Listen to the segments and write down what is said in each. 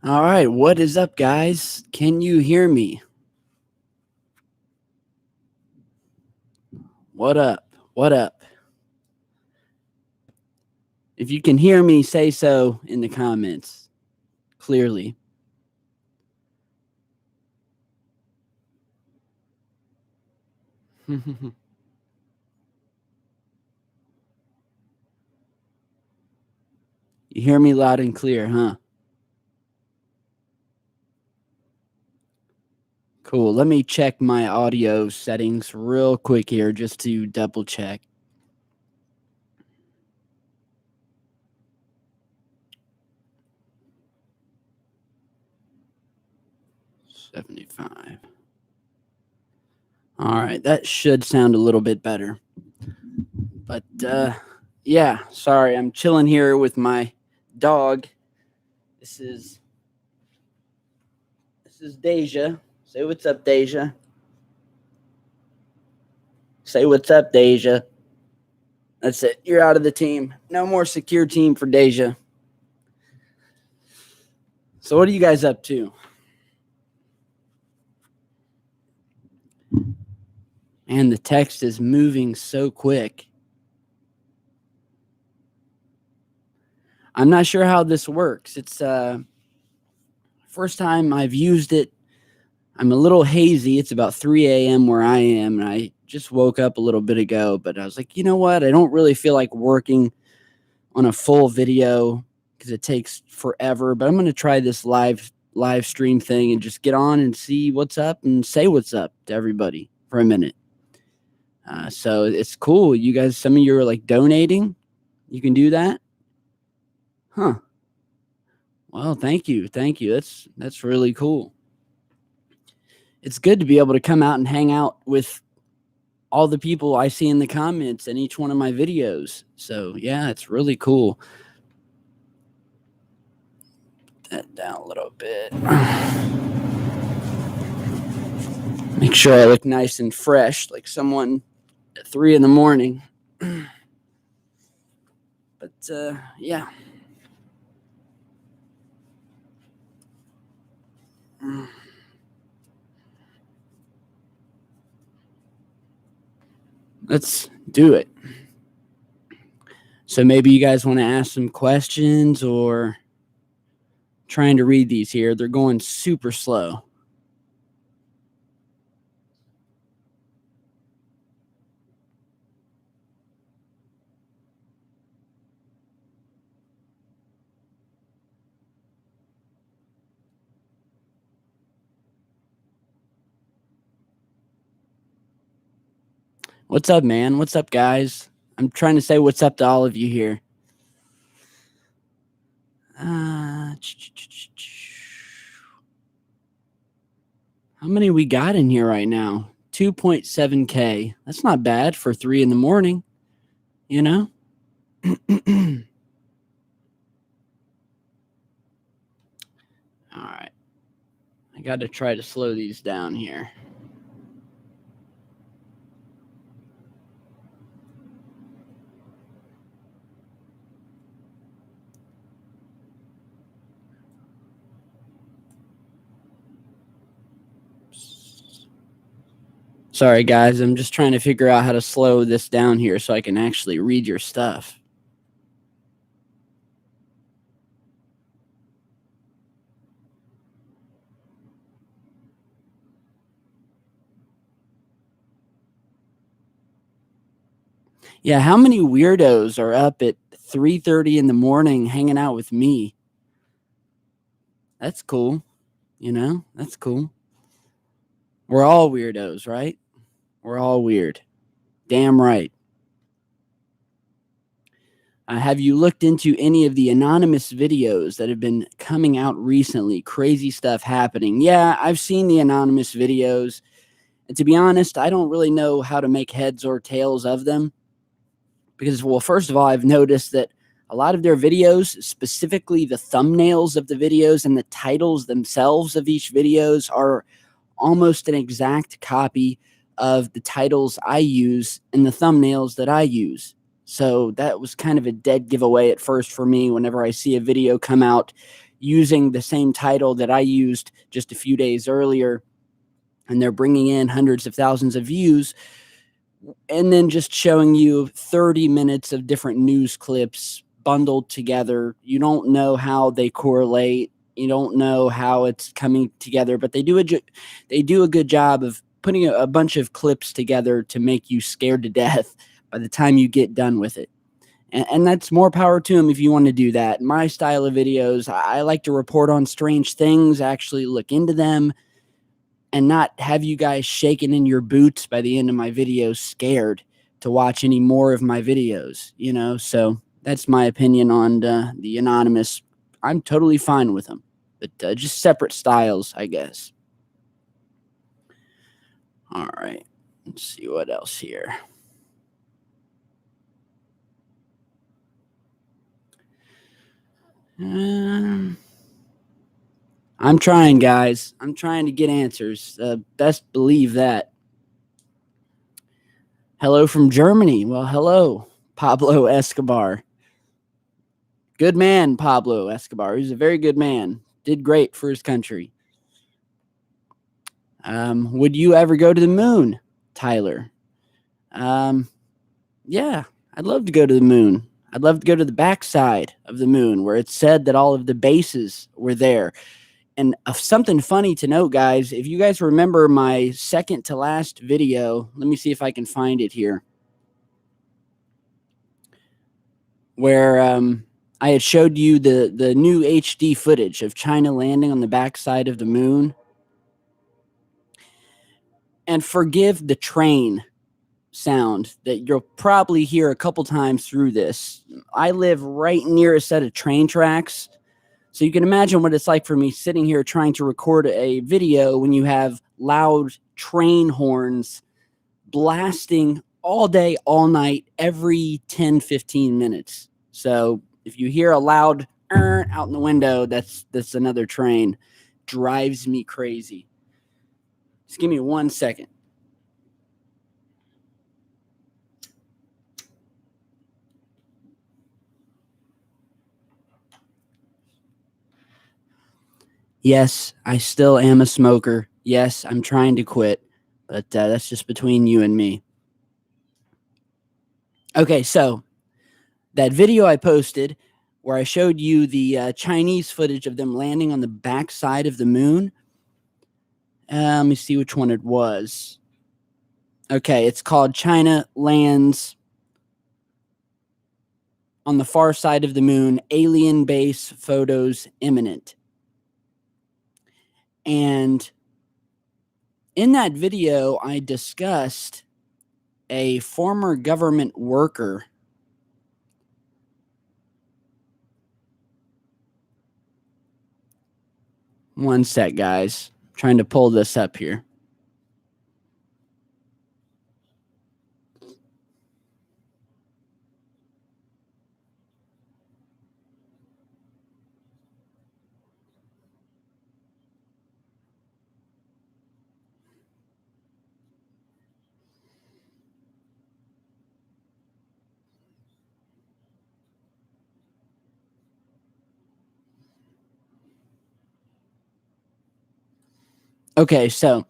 All right, what is up, guys? Can you hear me? What up? What up? If you can hear me, say so in the comments clearly. You hear me loud and clear, huh? Cool. Let me check my audio settings real quick here just to double check. $75. All right, that should sound a little bit better. But yeah, sorry, I'm chilling here with my dog. This is Deja. Say what's up, Deja. Say what's up, Deja. That's it. You're out of the team. No more Secureteam for Deja. So what are you guys up to? Man, the text is moving so quick. I'm not sure how this works. It's first time I've used it. I'm a little hazy. It's about 3 a.m. where I am, and I just woke up a little bit ago, but I was like, you know what? I don't really feel like working on a full video because it takes forever, but I'm going to try this live stream thing and just get on and see what's up and say what's up to everybody for a minute. So it's cool. You guys, some of you are like donating. You can do that. Huh. Well, thank you. Thank you. That's really cool. It's good to be able to come out and hang out with all the people I see in the comments in each one of my videos. So yeah, it's really cool. Put that down a little bit. Make sure I look nice and fresh, like someone at 3 in the morning. But yeah. Let's do it. So maybe you guys want to ask some questions or trying to read these here. They're going super slow. What's up, man? What's up, guys? I'm trying to say what's up to all of you here. How many we got in here right now? 2.7K. That's not bad for 3 in the morning, you know? All right. I got to try to slow these down here. Sorry, guys. I'm just trying to figure out how to slow this down here so I can actually read your stuff. Yeah, how many weirdos are up at 3:30 in the morning hanging out with me? That's cool. You know, that's cool. We're all weirdos, right? We're all weird. Damn right. Have you looked into any of the anonymous videos that have been coming out recently? Crazy stuff happening. Yeah, I've seen the anonymous videos. And to be honest, I don't really know how to make heads or tails of them. Because, well, first of all, I've noticed that a lot of their videos, specifically the thumbnails of the videos and the titles themselves of each videos, are almost an exact copy of the titles I use and the thumbnails that I use. So that was kind of a dead giveaway at first for me whenever I see a video come out using the same title that I used just a few days earlier, and they're bringing in hundreds of thousands of views, and then just showing you 30 minutes of different news clips bundled together. You don't know how they correlate. You don't know how it's coming together, but they do a good job of putting a bunch of clips together to make you scared to death by the time you get done with it. And that's more power to them if you want to do that. My style of videos, I like to report on strange things, actually look into them, and not have you guys shaking in your boots by the end of my videos, scared to watch any more of my videos, you know? So that's my opinion on the anonymous. I'm totally fine with them, but just separate styles, I guess. All right, let's see what else here. I'm trying, guys. I'm trying to get answers. Best believe that. Hello from Germany. Well, hello, Pablo Escobar. Good man, Pablo Escobar. He's a very good man. Did great for his country. Would you ever go to the moon, Tyler? Yeah, I'd love to go to the moon. I'd love to go to the backside of the moon where it's said that all of the bases were there. And something funny to note, guys, if you guys remember my second to last video, let me see if I can find it here, where I had showed you the new HD footage of China landing on the backside of the moon. And forgive the train sound that you'll probably hear a couple times through this. I live right near a set of train tracks, so you can imagine what it's like for me sitting here trying to record a video when you have loud train horns blasting all day, all night, every 10-15 minutes. So if you hear a loud out in the window, that's another train. Drives me crazy. Just give me 1 second. Yes, I still am a smoker. Yes, I'm trying to quit, but that's just between you and me. Okay, so that video I posted where I showed you the Chinese footage of them landing on the backside of the moon. Let me see which one it was. Okay, it's called China Lands on the Far Side of the Moon, Alien Base Photos Imminent. And in that video, I discussed a former government worker One sec, guys. I'm trying to pull this up here. Okay, so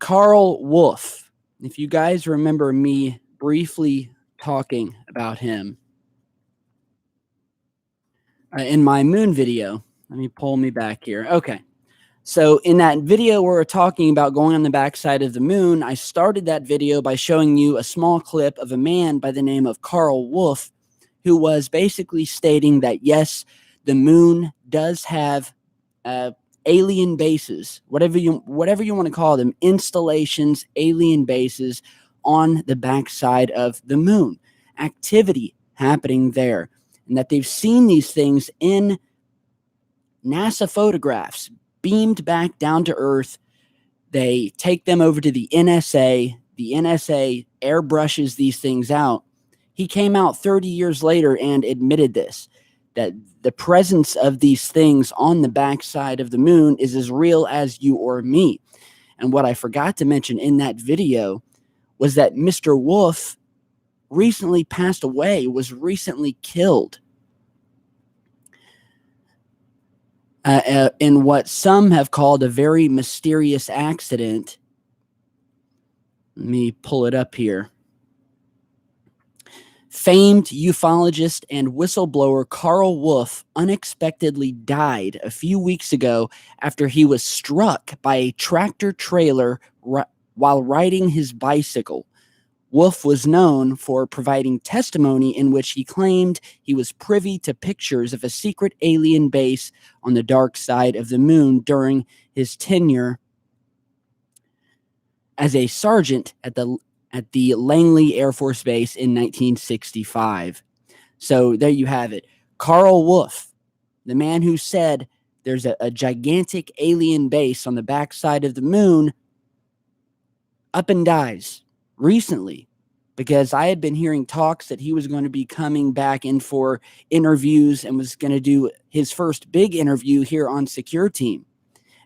Karl Wolfe, if you guys remember me briefly talking about him in my moon video, let me pull me back here. Okay, so in that video where we're talking about going on the backside of the moon, I started that video by showing you a small clip of a man by the name of Karl Wolfe, who was basically stating that, yes, the moon does have alien bases, whatever you want to call them, installations, alien bases on the backside of the moon, activity happening there, and that they've seen these things in NASA photographs beamed back down to Earth. They take them over to the NSA. The NSA airbrushes these things out. He came out 30 years later and admitted this, that the presence of these things on the backside of the moon is as real as you or me. And what I forgot to mention in that video was that Mr. Wolfe recently passed away, was recently killed in what some have called a very mysterious accident. Let me pull it up here. Famed ufologist and whistleblower Karl Wolfe unexpectedly died a few weeks ago after he was struck by a tractor trailer while riding his bicycle. Wolfe was known for providing testimony in which he claimed he was privy to pictures of a secret alien base on the dark side of the moon during his tenure as a sergeant at the Langley Air Force Base in 1965. So there you have it. Karl Wolfe, the man who said there's a gigantic alien base on the backside of the moon, up and dies recently, because I had been hearing talks that he was going to be coming back in for interviews and was going to do his first big interview here on Secureteam.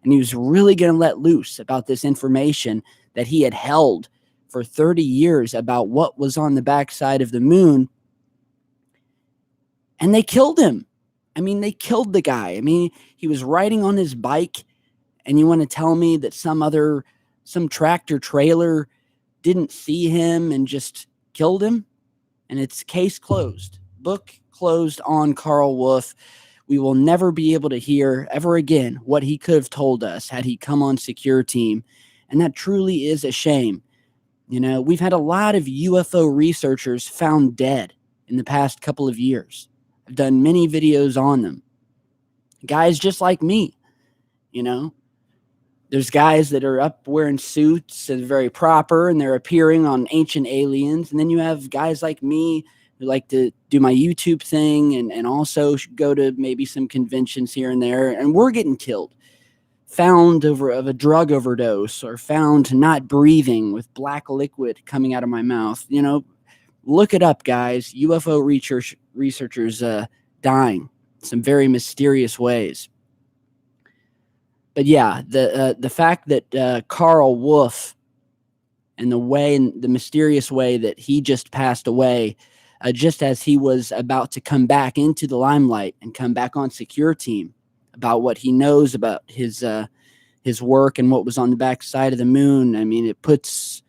And he was really going to let loose about this information that he had held for 30 years about what was on the backside of the moon. And they killed him. I mean, they killed the guy. I mean, he was riding on his bike, and you want to tell me that some tractor trailer didn't see him and just killed him? And it's case closed. Book closed on Karl Wolfe. We will never be able to hear ever again what he could have told us had he come on Secureteam. And that truly is a shame. You know, we've had a lot of UFO researchers found dead in the past couple of years. I've done many videos on them. Guys just like me, you know. There's guys that are up wearing suits and very proper, and they're appearing on Ancient Aliens. And then you have guys like me who like to do my YouTube thing and also go to maybe some conventions here and there. And we're getting killed, found of a drug overdose, or found not breathing with black liquid coming out of my mouth. You know, look it up, guys. UFO researchers dying in some very mysterious ways. But yeah, the fact that Karl Wolfe and the mysterious way that he just passed away, just as he was about to come back into the limelight and come back on Secureteam, about what he knows about his work and what was on the backside of the moon. I mean, it puts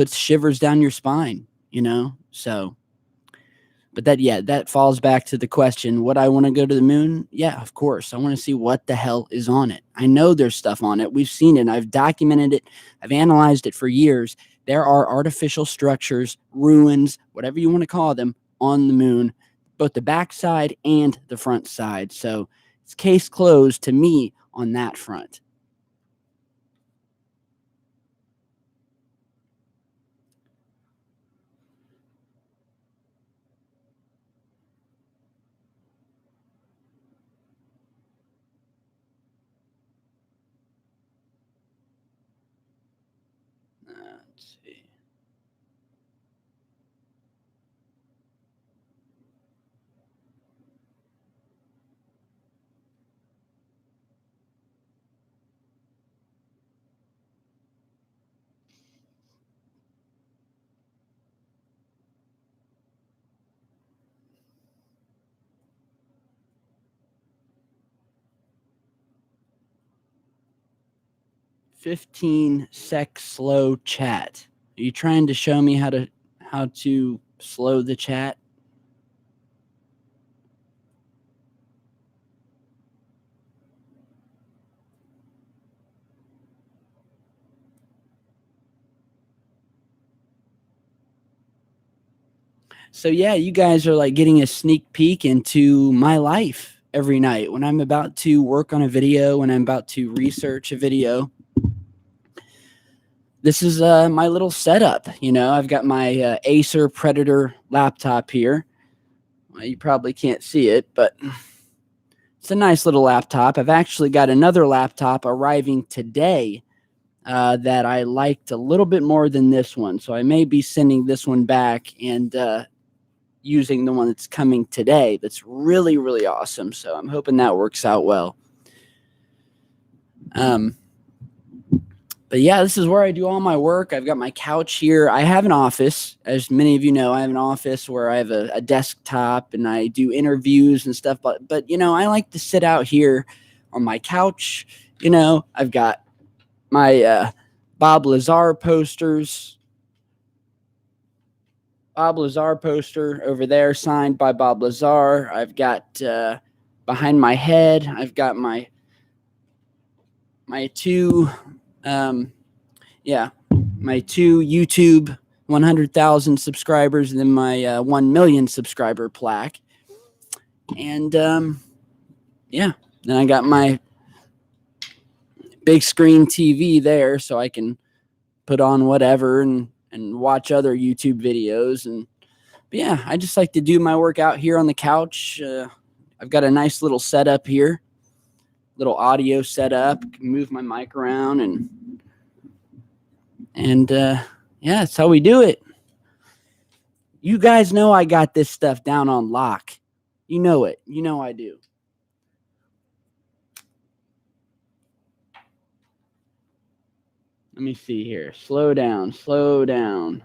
shivers down your spine, you know. So, but that falls back to the question: would I want to go to the moon? Yeah, of course. I want to see what the hell is on it. I know there's stuff on it. We've seen it. I've documented it. I've analyzed it for years. There are artificial structures, ruins, whatever you want to call them, on the moon, both the backside and the front side. So it's case closed to me on that front. Let's see. "15-sec slow chat." Are you trying to show me how to slow the chat? So yeah, you guys are like getting a sneak peek into my life every night when I'm about to work on a video, when I'm about to research a video. This is my little setup. You know, I've got my Acer Predator laptop here. Well, you probably can't see it, but it's a nice little laptop. I've actually got another laptop arriving today that I liked a little bit more than this one. So I may be sending this one back and using the one that's coming today. That's really, really awesome. So I'm hoping that works out well. But yeah, this is where I do all my work. I've got my couch here. I have an office. As many of you know, I have an office where I have a desktop and I do interviews and stuff. But I like to sit out here on my couch. I've got my Bob Lazar posters. Bob Lazar poster over there, signed by Bob Lazar. I've got behind my head, I've got my two my two YouTube 100,000 subscribers, and then my 1 million subscriber plaque. And then I got my big screen TV there, so I can put on whatever and watch other YouTube videos. And yeah, I just like to do my work out here on the couch. I've got a nice little setup here, little audio setup. Can move my mic around and that's how we do it. You guys know I got this stuff down on lock. You know it. You know I do. Let me see here. Slow down. Slow down.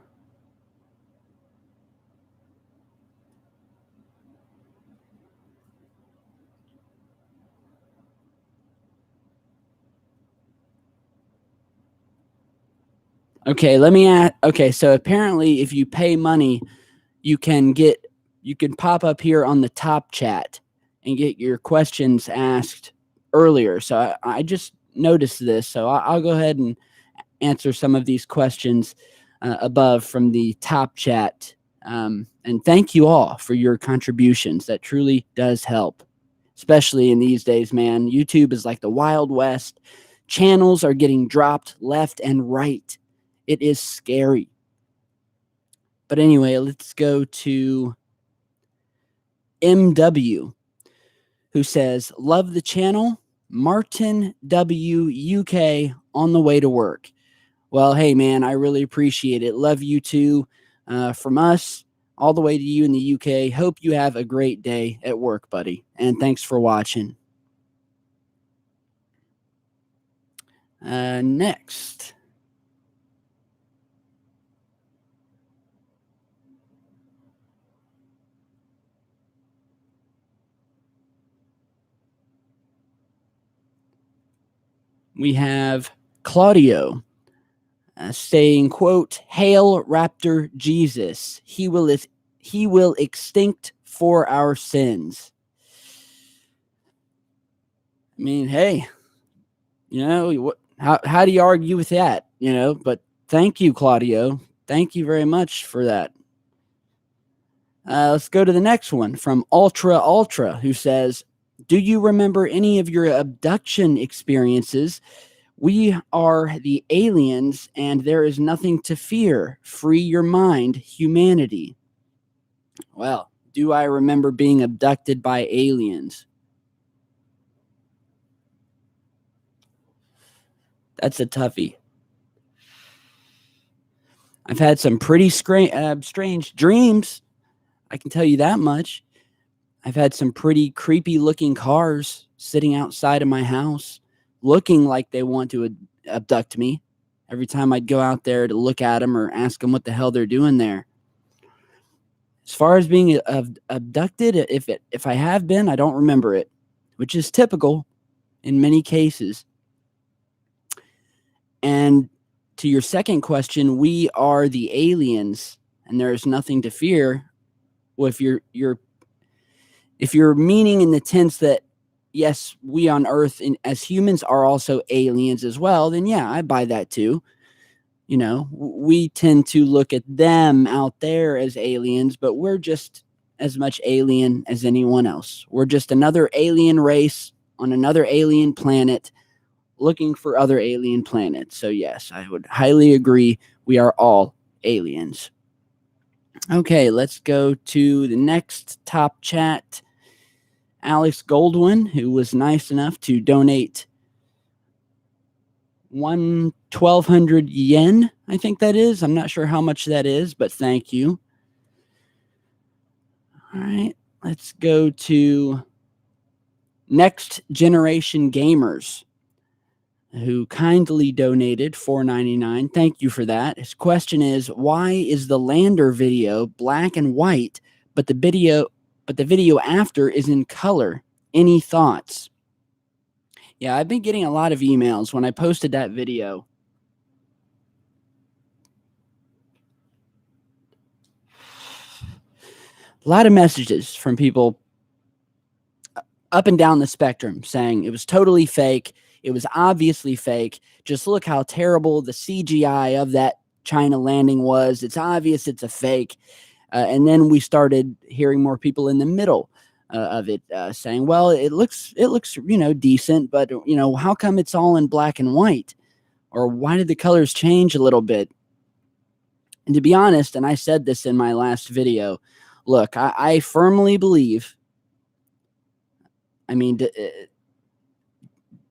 Okay, let me add. Okay, so apparently if you pay money, you can pop up here on the top chat and get your questions asked earlier. So I just noticed this. So I'll go ahead and answer some of these questions above from the top chat. And thank you all for your contributions. That truly does help, especially in these days, man. YouTube is like the Wild West. Channels are getting dropped left and right. It is scary. But anyway, let's go to MW, who says, love the channel. Martin W. UK on the way to work. Well, hey, man, I really appreciate it. Love you too. From us all the way to you in the UK. Hope you have a great day at work, buddy. And thanks for watching. Next. We have Claudio saying, quote, "Hail Raptor Jesus. He will extinct for our sins." I mean, hey, how do you argue with that? But thank you, Claudio. Thank you very much for that. Let's go to the next one from Ultra, who says, do you remember any of your abduction experiences? We are the aliens, and there is nothing to fear. Free your mind, humanity. Well, do I remember being abducted by aliens? That's a toughie. I've had some pretty strange dreams. I can tell you that much. I've had some pretty creepy looking cars sitting outside of my house, looking like they want to abduct me. Every time I'd go out there to look at them or ask them what the hell they're doing there. As far as being abducted, if I have been, I don't remember it, which is typical in many cases. And to your second question, we are the aliens, and there is nothing to fear. Well, if you're meaning in the tense that yes, we on Earth as humans are also aliens as well, then yeah, I buy that too. We tend to look at them out there as aliens, but we're just as much alien as anyone else. We're just another alien race on another alien planet looking for other alien planets. So yes, I would highly agree. We are all aliens. Okay, let's go to the next top chat. Alex Goldwyn, who was nice enough to donate 1,200 yen, I think that is. I'm not sure how much that is, but thank you. All right, let's go to Next Generation Gamers, who kindly donated $4.99. Thank you for that. His question is, why is the lander video black and white, but the video after is in color? Any thoughts? Yeah, I've been getting a lot of emails when I posted that video. A lot of messages from people up and down the spectrum saying it was totally fake. It was obviously fake. Just look how terrible the CGI of that China landing was. It's obvious it's a fake. And then we started hearing more people in the middle of it saying, well, it looks, decent, but, how come it's all in black and white? Or why did the colors change a little bit? And to be honest, and I said this in my last video, look, I firmly believe,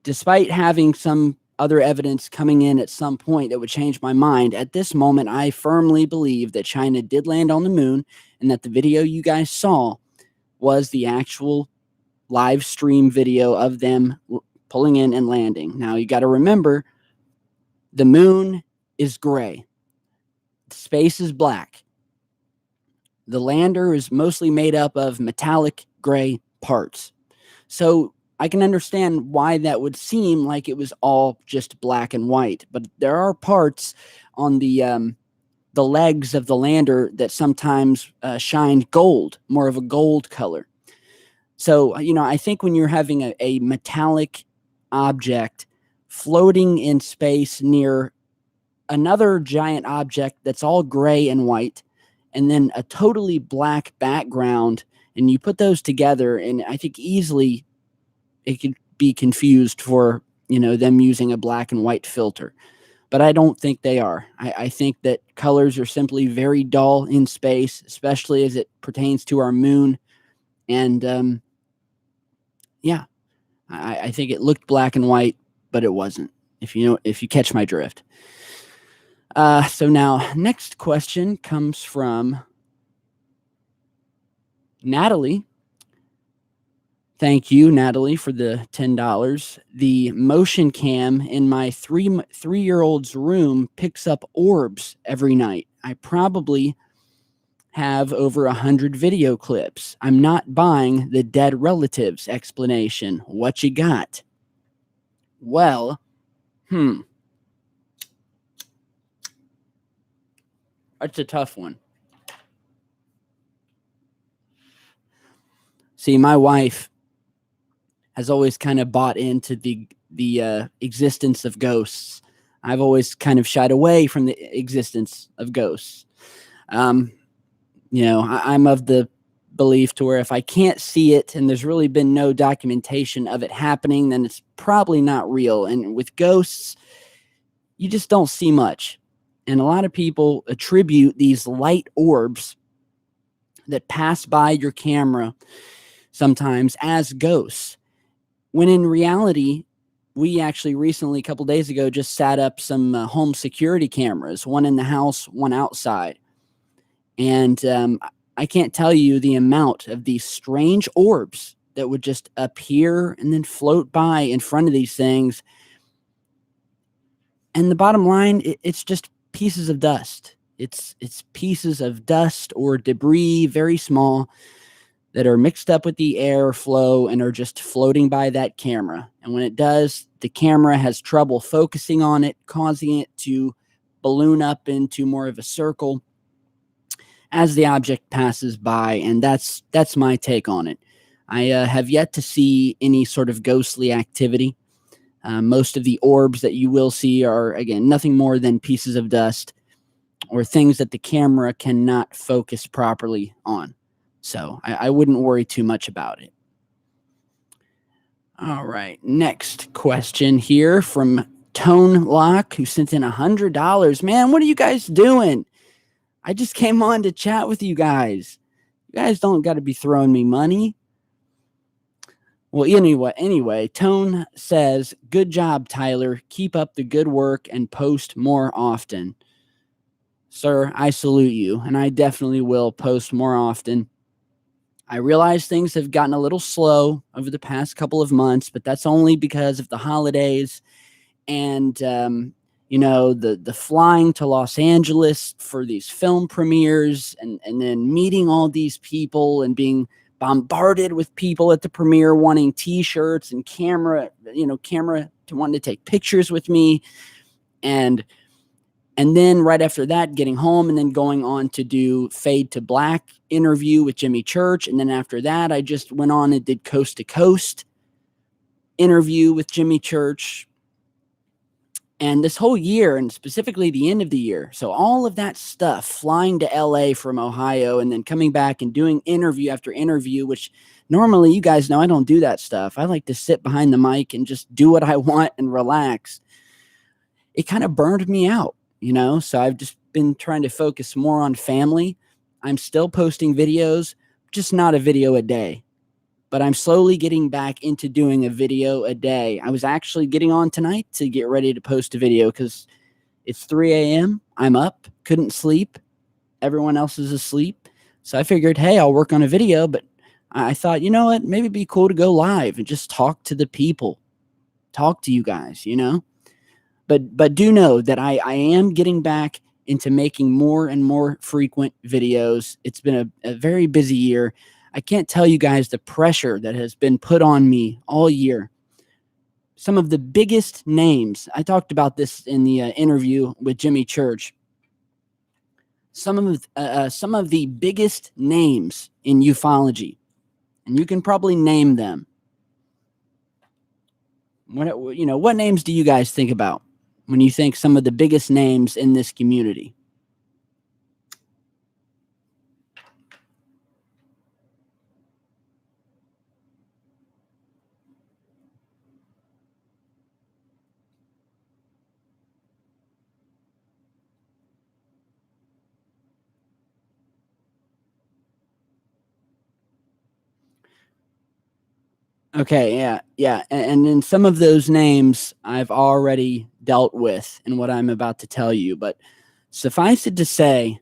despite having some other evidence coming in at some point that would change my mind, at this moment, I firmly believe that China did land on the moon and that the video you guys saw was the actual live stream video of them pulling in and landing. Now, you got to remember, the moon is gray. Space is black. The lander is mostly made up of metallic gray parts. So I can understand why that would seem like it was all just black and white, but there are parts on the legs of the lander that sometimes shine gold, more of a gold color. So, I think when you're having a metallic object floating in space near another giant object that's all gray and white, and then a totally black background, and you put those together, and I think easily it could be confused for, them using a black and white filter. But I don't think they are. I think that colors are simply very dull in space, especially as it pertains to our moon. And I think it looked black and white, but it wasn't, if you catch my drift. So now, next question comes from Natalie. Thank you, Natalie, for the $10. The motion cam in my three-year-old's room picks up orbs every night. I probably have over 100 video clips. I'm not buying the dead relatives explanation. What you got? Well, that's a tough one. See, my wife has always kind of bought into the existence of ghosts. I've always kind of shied away from the existence of ghosts. I'm of the belief to where if I can't see it and there's really been no documentation of it happening, then it's probably not real. And with ghosts, you just don't see much. And a lot of people attribute these light orbs that pass by your camera sometimes as ghosts, when in reality, we actually recently, a couple days ago, just sat up some home security cameras, one in the house, one outside. And I can't tell you the amount of these strange orbs that would just appear and then float by in front of these things. And the bottom line, it's just pieces of dust. It's pieces of dust or debris, very small, that are mixed up with the air flow and are just floating by that camera. And when it does, the camera has trouble focusing on it, causing it to balloon up into more of a circle as the object passes by. And that's my take on it. I have yet to see any sort of ghostly activity. Most of the orbs that you will see are, again, nothing more than pieces of dust or things that the camera cannot focus properly on. So I wouldn't worry too much about it. All right. Next question here from Tone Lock, who sent in $100. Man, what are you guys doing? I just came on to chat with you guys. You guys don't got to be throwing me money. Well, anyway, Tone says, good job, Tyler. Keep up the good work and post more often. Sir, I salute you, and I definitely will post more often. I realize things have gotten a little slow over the past couple of months, but that's only because of the holidays and the flying to Los Angeles for these film premieres, and then meeting all these people and being bombarded with people at the premiere wanting t-shirts and camera to wanting to take pictures with me, and then right after that getting home and then going on to do Fade to Black interview with Jimmy Church, and then after that I just went on and did Coast to Coast interview with Jimmy Church. And this whole year, and specifically the end of the year, so all of that stuff, flying to LA from Ohio and then coming back and doing interview after interview, which normally, you guys know, I don't do that stuff. I like to sit behind the mic and just do what I want and relax. It kind of burned me out, so I've just been trying to focus more on family. I'm still posting videos, just not a video a day. But I'm slowly getting back into doing a video a day. I was actually getting on tonight to get ready to post a video because it's 3 a.m. I'm up, couldn't sleep. Everyone else is asleep. So I figured, hey, I'll work on a video. But I thought, you know what? Maybe it'd be cool to go live and just talk to the people, talk to you guys, But do know that I am getting back into making more and more frequent videos. It's been a very busy year. I can't tell you guys the pressure that has been put on me all year. Some of the biggest names, I talked about this in the interview with Jimmy Church. Some of the biggest names in ufology, and you can probably name them. What names do you guys think about when you think some of the biggest names in this community? Okay, yeah. And then some of those names I've already dealt with in what I'm about to tell you. But suffice it to say,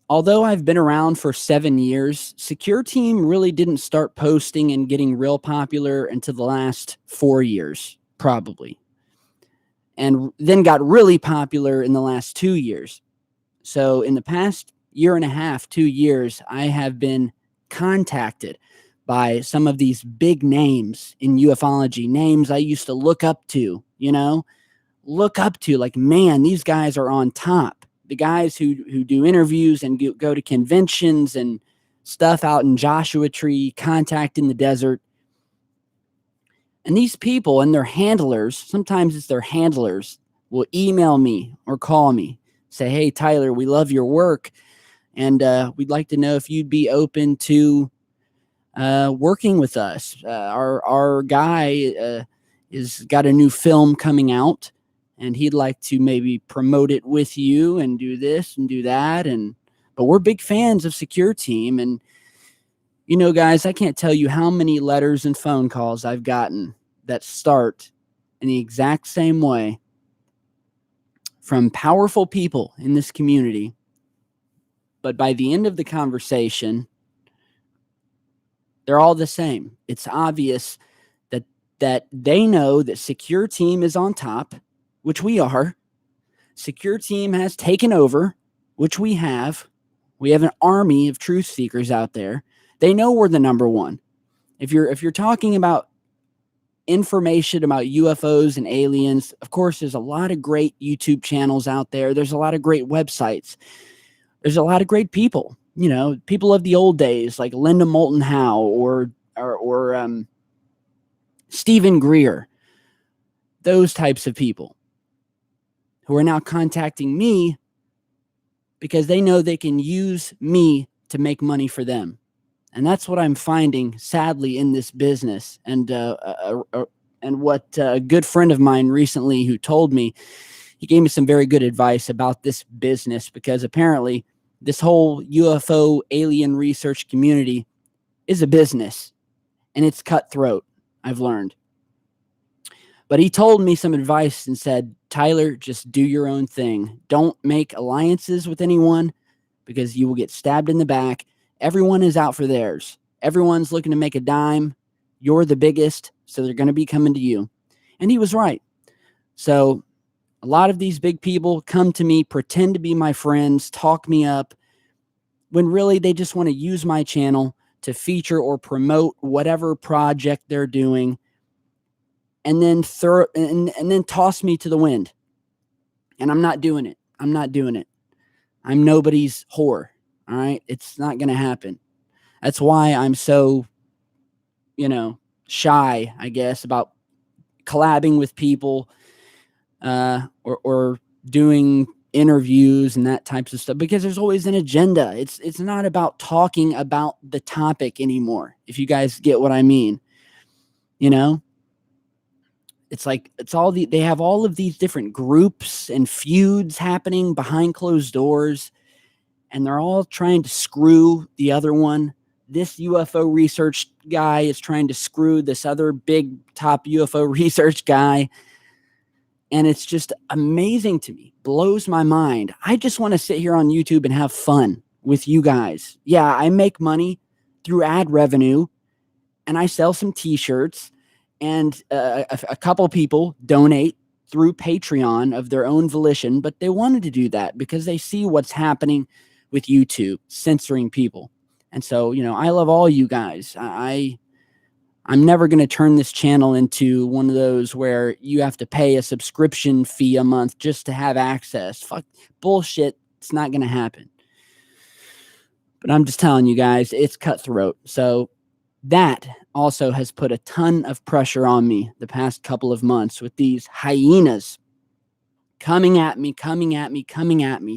although I've been around for 7 years, Secureteam really didn't start posting and getting real popular until the last 4 years, probably. And then got really popular in the last 2 years. So in the past year and a half, 2 years, I have been contacted by some of these big names in ufology, names I used to look up to, like, man, these guys are on top. The guys who do interviews and go to conventions and stuff out in Joshua Tree, Contact in the Desert. And these people and their handlers, sometimes it's their handlers, will email me or call me, say, hey, Tyler, we love your work, and we'd like to know if you'd be open to working with us. Our guy is got a new film coming out, and he'd like to maybe promote it with you and do this and do that. But we're big fans of Secureteam, and guys, I can't tell you how many letters and phone calls I've gotten that start in the exact same way from powerful people in this community. But by the end of the conversation, they're all the same. It's obvious that they know that Secureteam is on top, which we are. Secureteam has taken over, which we have. We have an army of truth seekers out there. They know we're the number one. If you're talking about information about UFOs and aliens, of course, there's a lot of great YouTube channels out there. There's a lot of great websites. There's a lot of great people. People of the old days like Linda Moulton Howe or Stephen Greer, those types of people who are now contacting me because they know they can use me to make money for them. And that's what I'm finding, sadly, in this business. And what a good friend of mine recently who told me, he gave me some very good advice about this business, because apparently this whole UFO alien research community is a business, and it's cutthroat, I've learned. But he told me some advice and said, Tyler, just do your own thing. Don't make alliances with anyone, because you will get stabbed in the back. Everyone is out for theirs. Everyone's looking to make a dime. You're the biggest, so they're going to be coming to you. And he was right. So a lot of these big people come to me, pretend to be my friends, talk me up, when really they just want to use my channel to feature or promote whatever project they're doing, and then and then toss me to the wind. And I'm not doing it. I'm not doing it. I'm nobody's whore. All right. It's not going to happen. That's why I'm so, shy, I guess, about collabing with people, or doing interviews and that types of stuff, because there's always an agenda. It's not about talking about the topic anymore, if you guys get what I mean. It's like they have all of these different groups and feuds happening behind closed doors, and they're all trying to screw the other one. This UFO research guy is trying to screw this other big top UFO research guy. And it's just amazing to me, blows my mind. I just want to sit here on YouTube and have fun with you guys. Yeah, I make money through ad revenue, and I sell some t-shirts, and a couple people donate through Patreon of their own volition, but they wanted to do that because they see what's happening with YouTube censoring people. And so, I love all you guys. I'm never going to turn this channel into one of those where you have to pay a subscription fee a month just to have access. Fuck bullshit. It's not going to happen. But I'm just telling you guys, it's cutthroat. So that also has put a ton of pressure on me the past couple of months with these hyenas coming at me.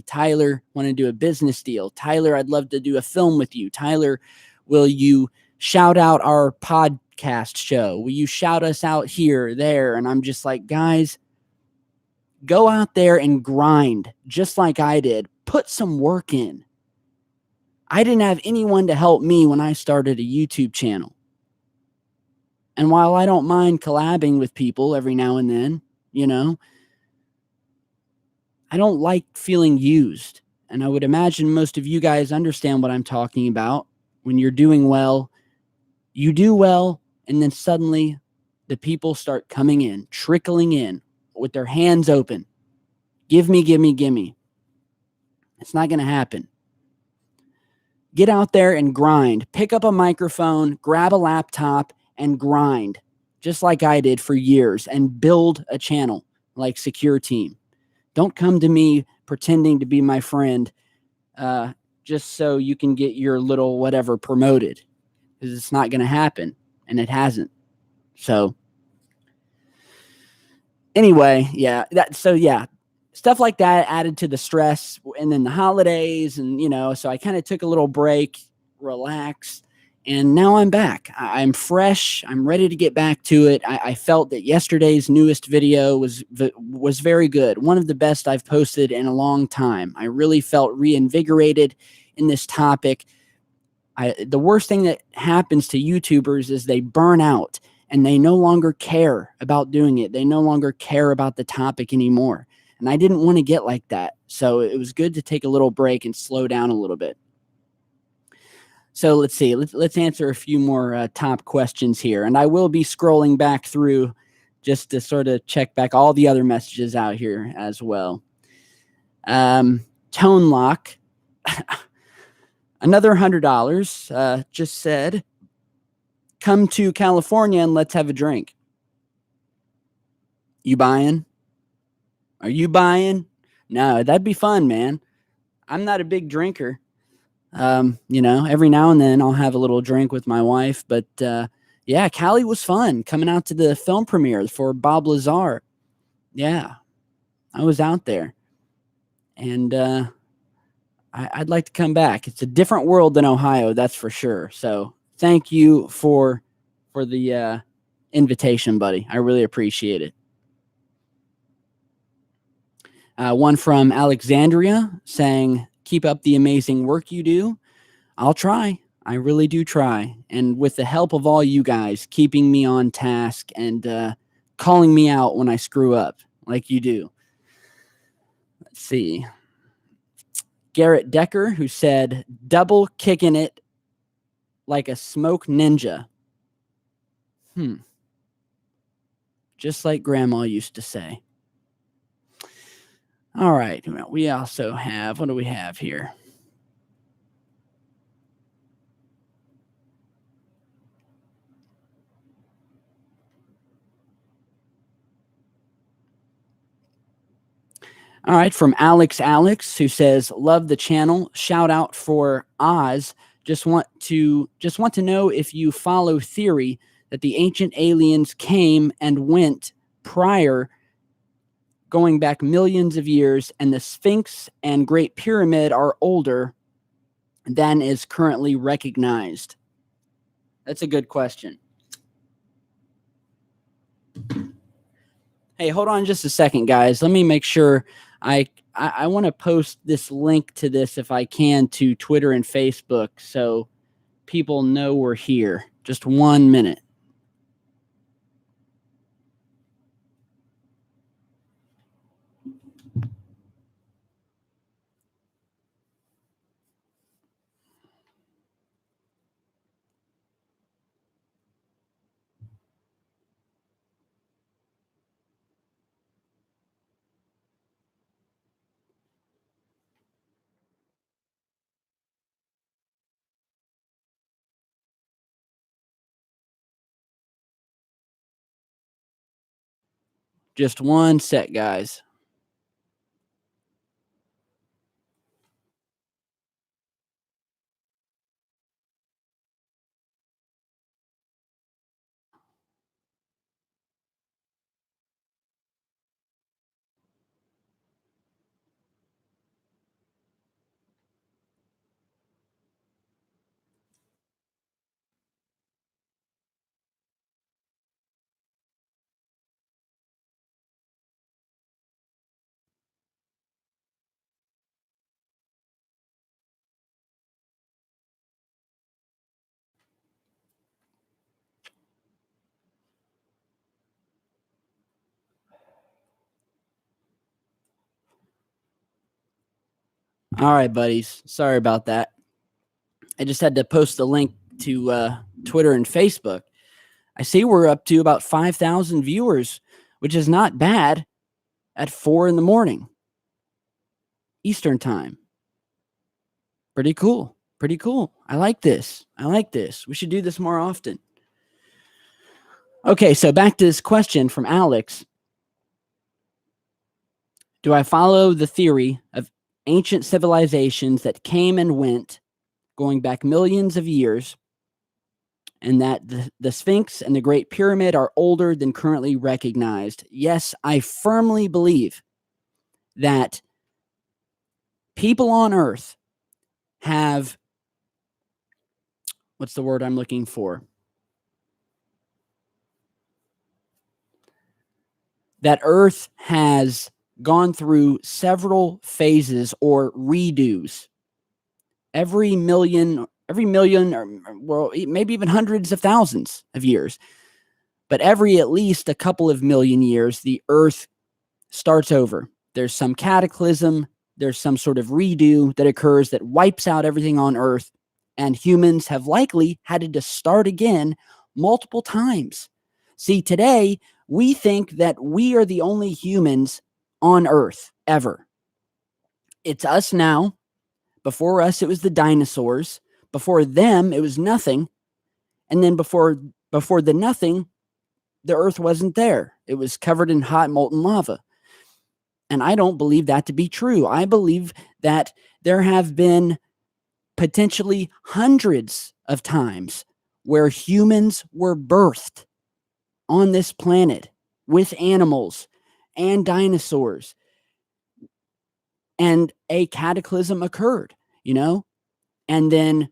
Tyler, want to do a business deal. Tyler, I'd love to do a film with you. Tyler, will you shout out our podcast show? Will you shout us out here, there? And I'm just like, guys, go out there and grind just like I did. Put some work in. I didn't have anyone to help me when I started a YouTube channel. And while I don't mind collabing with people every now and then, I don't like feeling used. And I would imagine most of you guys understand what I'm talking about. When you're doing well, you do well, and then suddenly the people start coming in, trickling in with their hands open. Give me. It's not going to happen. Get out there and grind. Pick up a microphone, grab a laptop, and grind, just like I did for years, and build a channel like Secureteam. Don't come to me pretending to be my friend just so you can get your little whatever promoted, because it's not going to happen, and it hasn't. So anyway, stuff like that added to the stress, and then the holidays, and so I kind of took a little break, relaxed, and now I'm back. I'm fresh. I'm ready to get back to it. I felt that yesterday's newest video was very good. One of the best I've posted in a long time. I really felt reinvigorated in this topic. The worst thing that happens to YouTubers is they burn out, and they no longer care about doing it. They no longer care about the topic anymore. And I didn't want to get like that. So it was good to take a little break and slow down a little bit. So let's see. Let's answer a few more top questions here. And I will be scrolling back through just to sort of check back all the other messages out here as well. Tone Lock, another $100, just said, come to California and let's have a drink. You buying? Are you buying? No, that'd be fun, man. I'm not a big drinker. Every now and then I'll have a little drink with my wife, but yeah, Cali was fun coming out to the film premiere for Bob Lazar. Yeah, I was out there, and I'd like to come back. It's a different world than Ohio, that's for sure. So thank you for the invitation, buddy. I really appreciate it. One from Alexandria saying, keep up the amazing work you do. I'll try. I really do try. And with the help of all you guys, keeping me on task and calling me out when I screw up like you do. Let's see. Garrett Decker, who said, double kicking it like a smoke ninja. Just like grandma used to say. All right. We also have, what do we have here? All right, from Alex, who says, "Love the channel. Shout out for Oz. Just want to know if you follow theory that the ancient aliens came and went prior, going back millions of years, and the Sphinx and Great Pyramid are older than is currently recognized." That's a good question. Hey, hold on just a second, guys. Let me make sure I want to post this link to this if I can to Twitter and Facebook so people know we're here. Just 1 minute. Just 1 sec, guys. All right, buddies. Sorry about that. I just had to post the link to Twitter and Facebook. I see we're up to about 5,000 viewers, which is not bad at 4 in the morning Eastern time. Pretty cool. Pretty cool. I like this. We should do this more often. Okay, so back to this question from Alex. Do I follow the theory of ancient civilizations that came and went, going back millions of years, and that the Sphinx and the Great Pyramid are older than currently recognized? Yes, I firmly believe that people on Earth have, what's the word I'm looking for? That Earth has gone through several phases or redos. Every million, or well, maybe even hundreds of thousands of years, but every at least a couple of million years, the Earth starts over. There's some cataclysm, there's some sort of redo that occurs that wipes out everything on Earth, and humans have likely had to start again multiple times. See, today we think that we are the only humans on Earth ever. It's us now. Before us, it was the dinosaurs. Before them, it was nothing. And then before the nothing, the Earth wasn't there. It was covered in hot molten lava. And I don't believe that to be true. I believe that there have been potentially hundreds of times where humans were birthed on this planet with animals and dinosaurs, and a cataclysm occurred, and then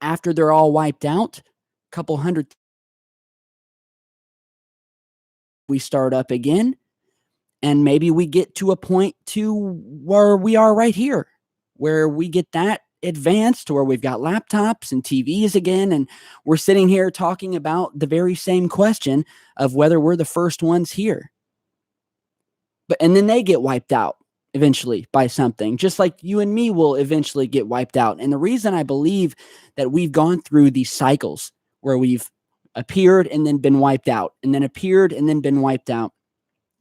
after they're all wiped out, a couple hundred, we start up again, and maybe we get to a point to where we are right here, where we get that advanced, where we've got laptops and TVs again, and we're sitting here talking about the very same question of whether we're the first ones here. And then they get wiped out eventually by something, just like you and me will eventually get wiped out. And the reason I believe that we've gone through these cycles where we've appeared and then been wiped out, and then appeared and then been wiped out,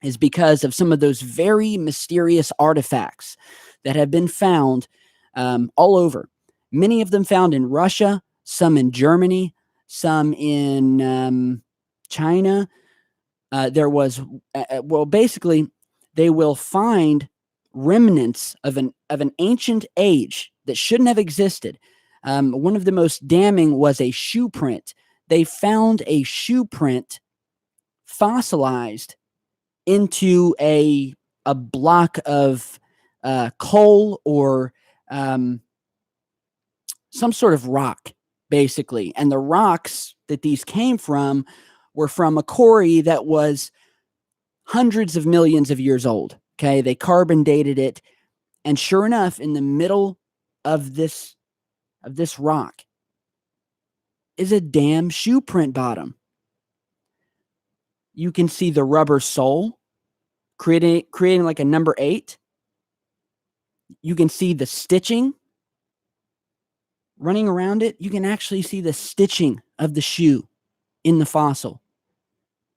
is because of some of those very mysterious artifacts that have been found all over. Many of them found in Russia, some in Germany, some in China. There was, well, basically, they will find remnants of an ancient age that shouldn't have existed. One of the most damning was a shoe print. They found a shoe print fossilized into a block of coal or some sort of rock, basically. And the rocks that these came from were from a quarry that was hundreds of millions of years old. Okay, they carbon dated it, and sure enough, in the middle of this rock is a damn shoe print bottom. You can see the rubber sole creating like a number 8. You can see the stitching running around it. You can actually see the stitching of the shoe in the fossil.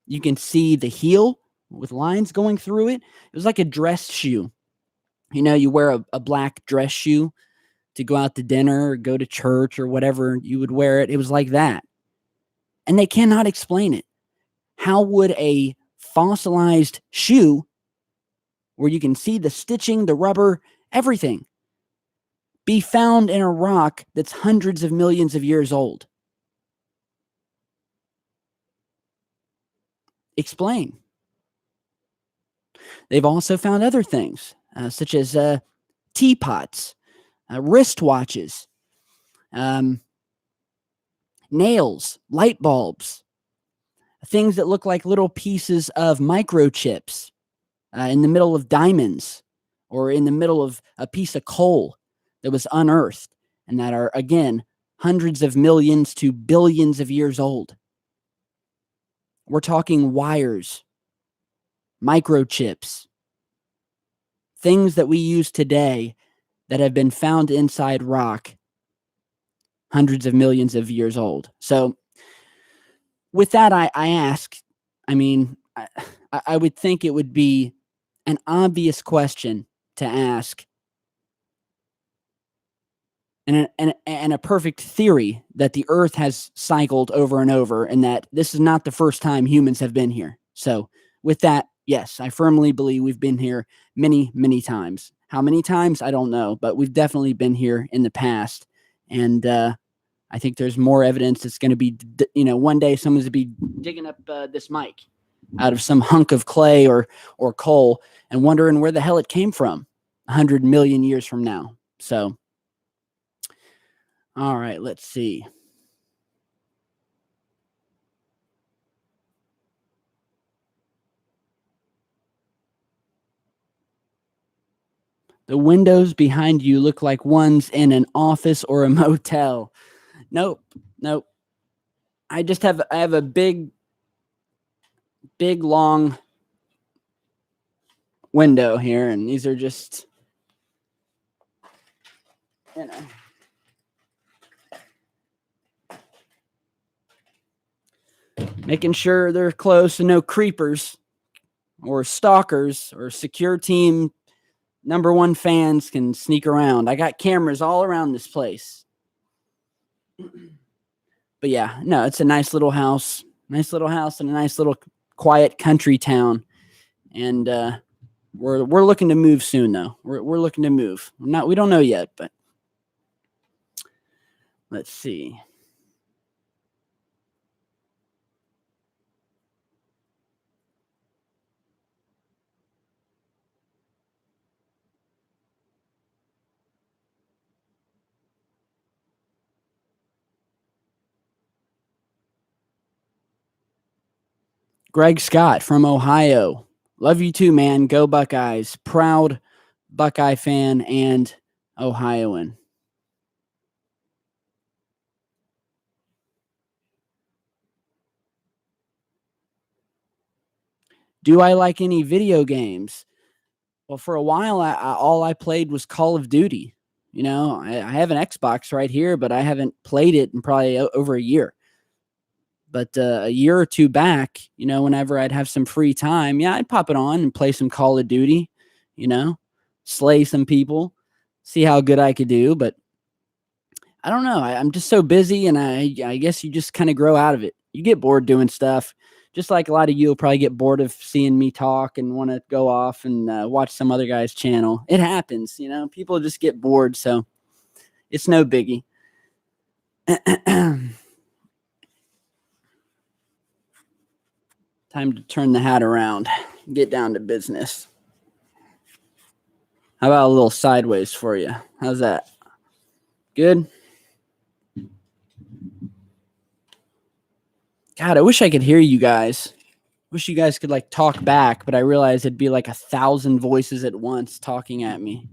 You can see the heel with lines going through it. It was like a dress shoe. You know, you wear a black dress shoe to go out to dinner or go to church or whatever, you would wear it. It was like that. And they cannot explain it. How would a fossilized shoe, where you can see the stitching, the rubber, everything, be found in a rock that's hundreds of millions of years old? Explain. They've also found other things, such as teapots, wristwatches, nails, light bulbs, things that look like little pieces of microchips in the middle of diamonds or in the middle of a piece of coal that was unearthed and that are, again, hundreds of millions to billions of years old. We're talking wires, microchips, things that we use today that have been found inside rock hundreds of millions of years old. So with that, I ask, I mean, I would think it would be an obvious question to ask and a perfect theory that the earth has cycled over and over and that this is not the first time humans have been here. So with that, yes, I firmly believe we've been here many, many times. How many times? I don't know, but we've definitely been here in the past. And I think there's more evidence that's going to be, one day someone's going to be digging up this mic out of some hunk of clay or coal and wondering where the hell it came from 100 million years from now. So, all right, let's see. The windows behind you look like ones in an office or a motel. Nope. I have a big, long window here, and these are just, making sure they're close and no creepers or stalkers or Secureteam #1 fans can sneak around. I got cameras all around this place. But yeah, no, it's a nice little house in a nice little quiet country town. And we're looking to move soon, though. We're looking to move. We don't know yet, but let's see. Greg Scott from Ohio. Love you too, man. Go Buckeyes. Proud Buckeye fan and Ohioan. Do I like any video games? Well, for a while, all I played was Call of Duty. I have an Xbox right here, but I haven't played it in probably over a year. But a year or two back, whenever I'd have some free time, yeah, I'd pop it on and play some Call of Duty, slay some people, see how good I could do. But I don't know. I'm just so busy, and I guess you just kind of grow out of it. You get bored doing stuff. Just like a lot of you will probably get bored of seeing me talk and want to go off and watch some other guy's channel. It happens, people just get bored. So it's no biggie. Time to turn the hat around, get down to business. How about a little sideways for you? How's that? Good? God, I wish I could hear you guys. Wish you guys could like talk back, but I realized it'd be like 1,000 voices at once talking at me.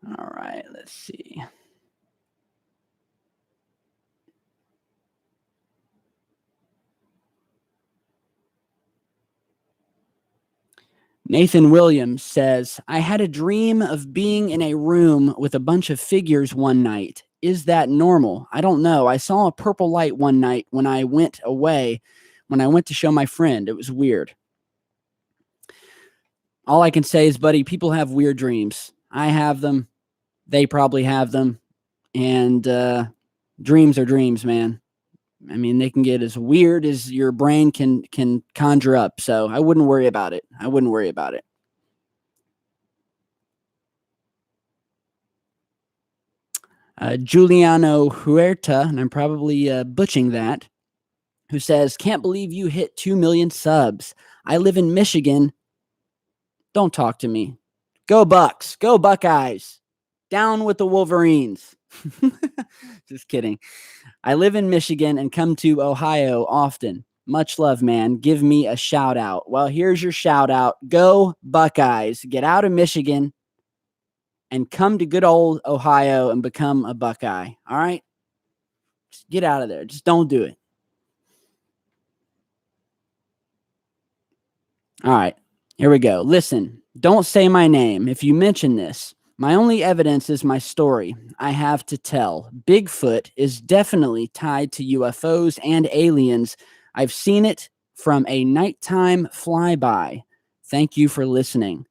All right, let's see. Nathan Williams says, I had a dream of being in a room with a bunch of figures one night. Is that normal? I don't know. I saw a purple light one night when I went to show my friend. It was weird. All I can say is, buddy, people have weird dreams. I have them. They probably have them. And dreams are dreams, man. I mean, they can get as weird as your brain can conjure up. So I wouldn't worry about it. Giuliano Huerta, and I'm probably butchering that, who says, can't believe you hit 2 million subs. I live in Michigan. Don't talk to me. Go Bucks. Go Buckeyes. Down with the Wolverines. Just kidding. I live in Michigan and come to Ohio often. Much love, man. Give me a shout out. Well, here's your shout out. Go Buckeyes. Get out of Michigan and come to good old Ohio and become a Buckeye. All right? Just get out of there. Just don't do it. All right. Here we go. Listen, don't say my name. If you mention this, my only evidence is my story. I have to tell. Bigfoot is definitely tied to UFOs and aliens. I've seen it from a nighttime flyby. Thank you for listening.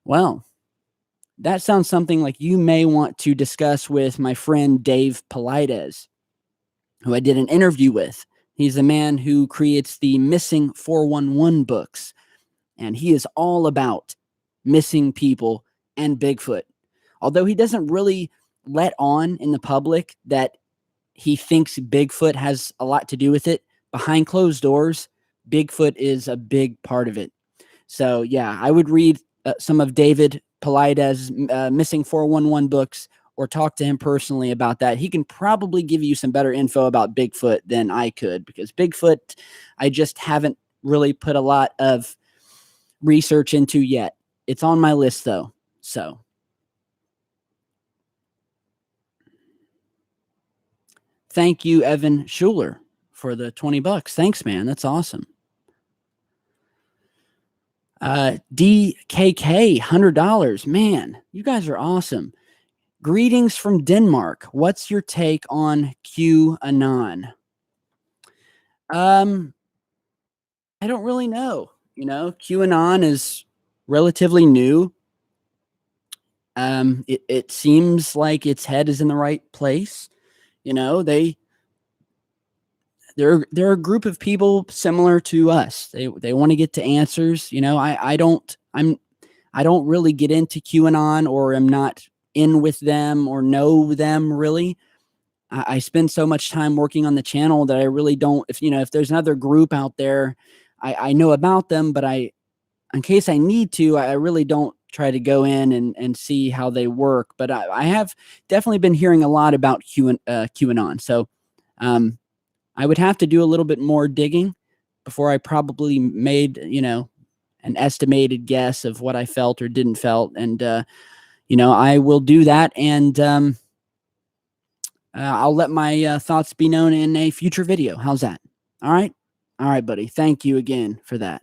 Well, that sounds something like you may want to discuss with my friend Dave Paulides, who I did an interview with. He's the man who creates the Missing 411 books, and he is all about missing people and Bigfoot. Although he doesn't really let on in the public that he thinks Bigfoot has a lot to do with it, behind closed doors, Bigfoot is a big part of it. So, yeah, I would read some of David Paulides' Missing 411 books or talk to him personally about that. He can probably give you some better info about Bigfoot than I could, because Bigfoot, I just haven't really put a lot of research into yet. It's on my list, though. So, thank you, Evan Schuler, for the $20. Thanks, man. That's awesome. DKK, $100. Man, you guys are awesome. Greetings from Denmark. What's your take on QAnon? I don't really know. QAnon is relatively new. It seems like its head is in the right place. They're a group of people similar to us. They want to get to answers. I don't really get into QAnon, or am not in with them or know them really. I spend so much time working on the channel that I really don't. If there's another group out there, I know about them, but in case I need to, I really don't try to go in and see how they work. But I have definitely been hearing a lot about QAnon. So I would have to do a little bit more digging before I probably made, an estimated guess of what I felt or didn't felt. And, I will do that. And I'll let my thoughts be known in a future video. How's that? All right. All right, buddy. Thank you again for that.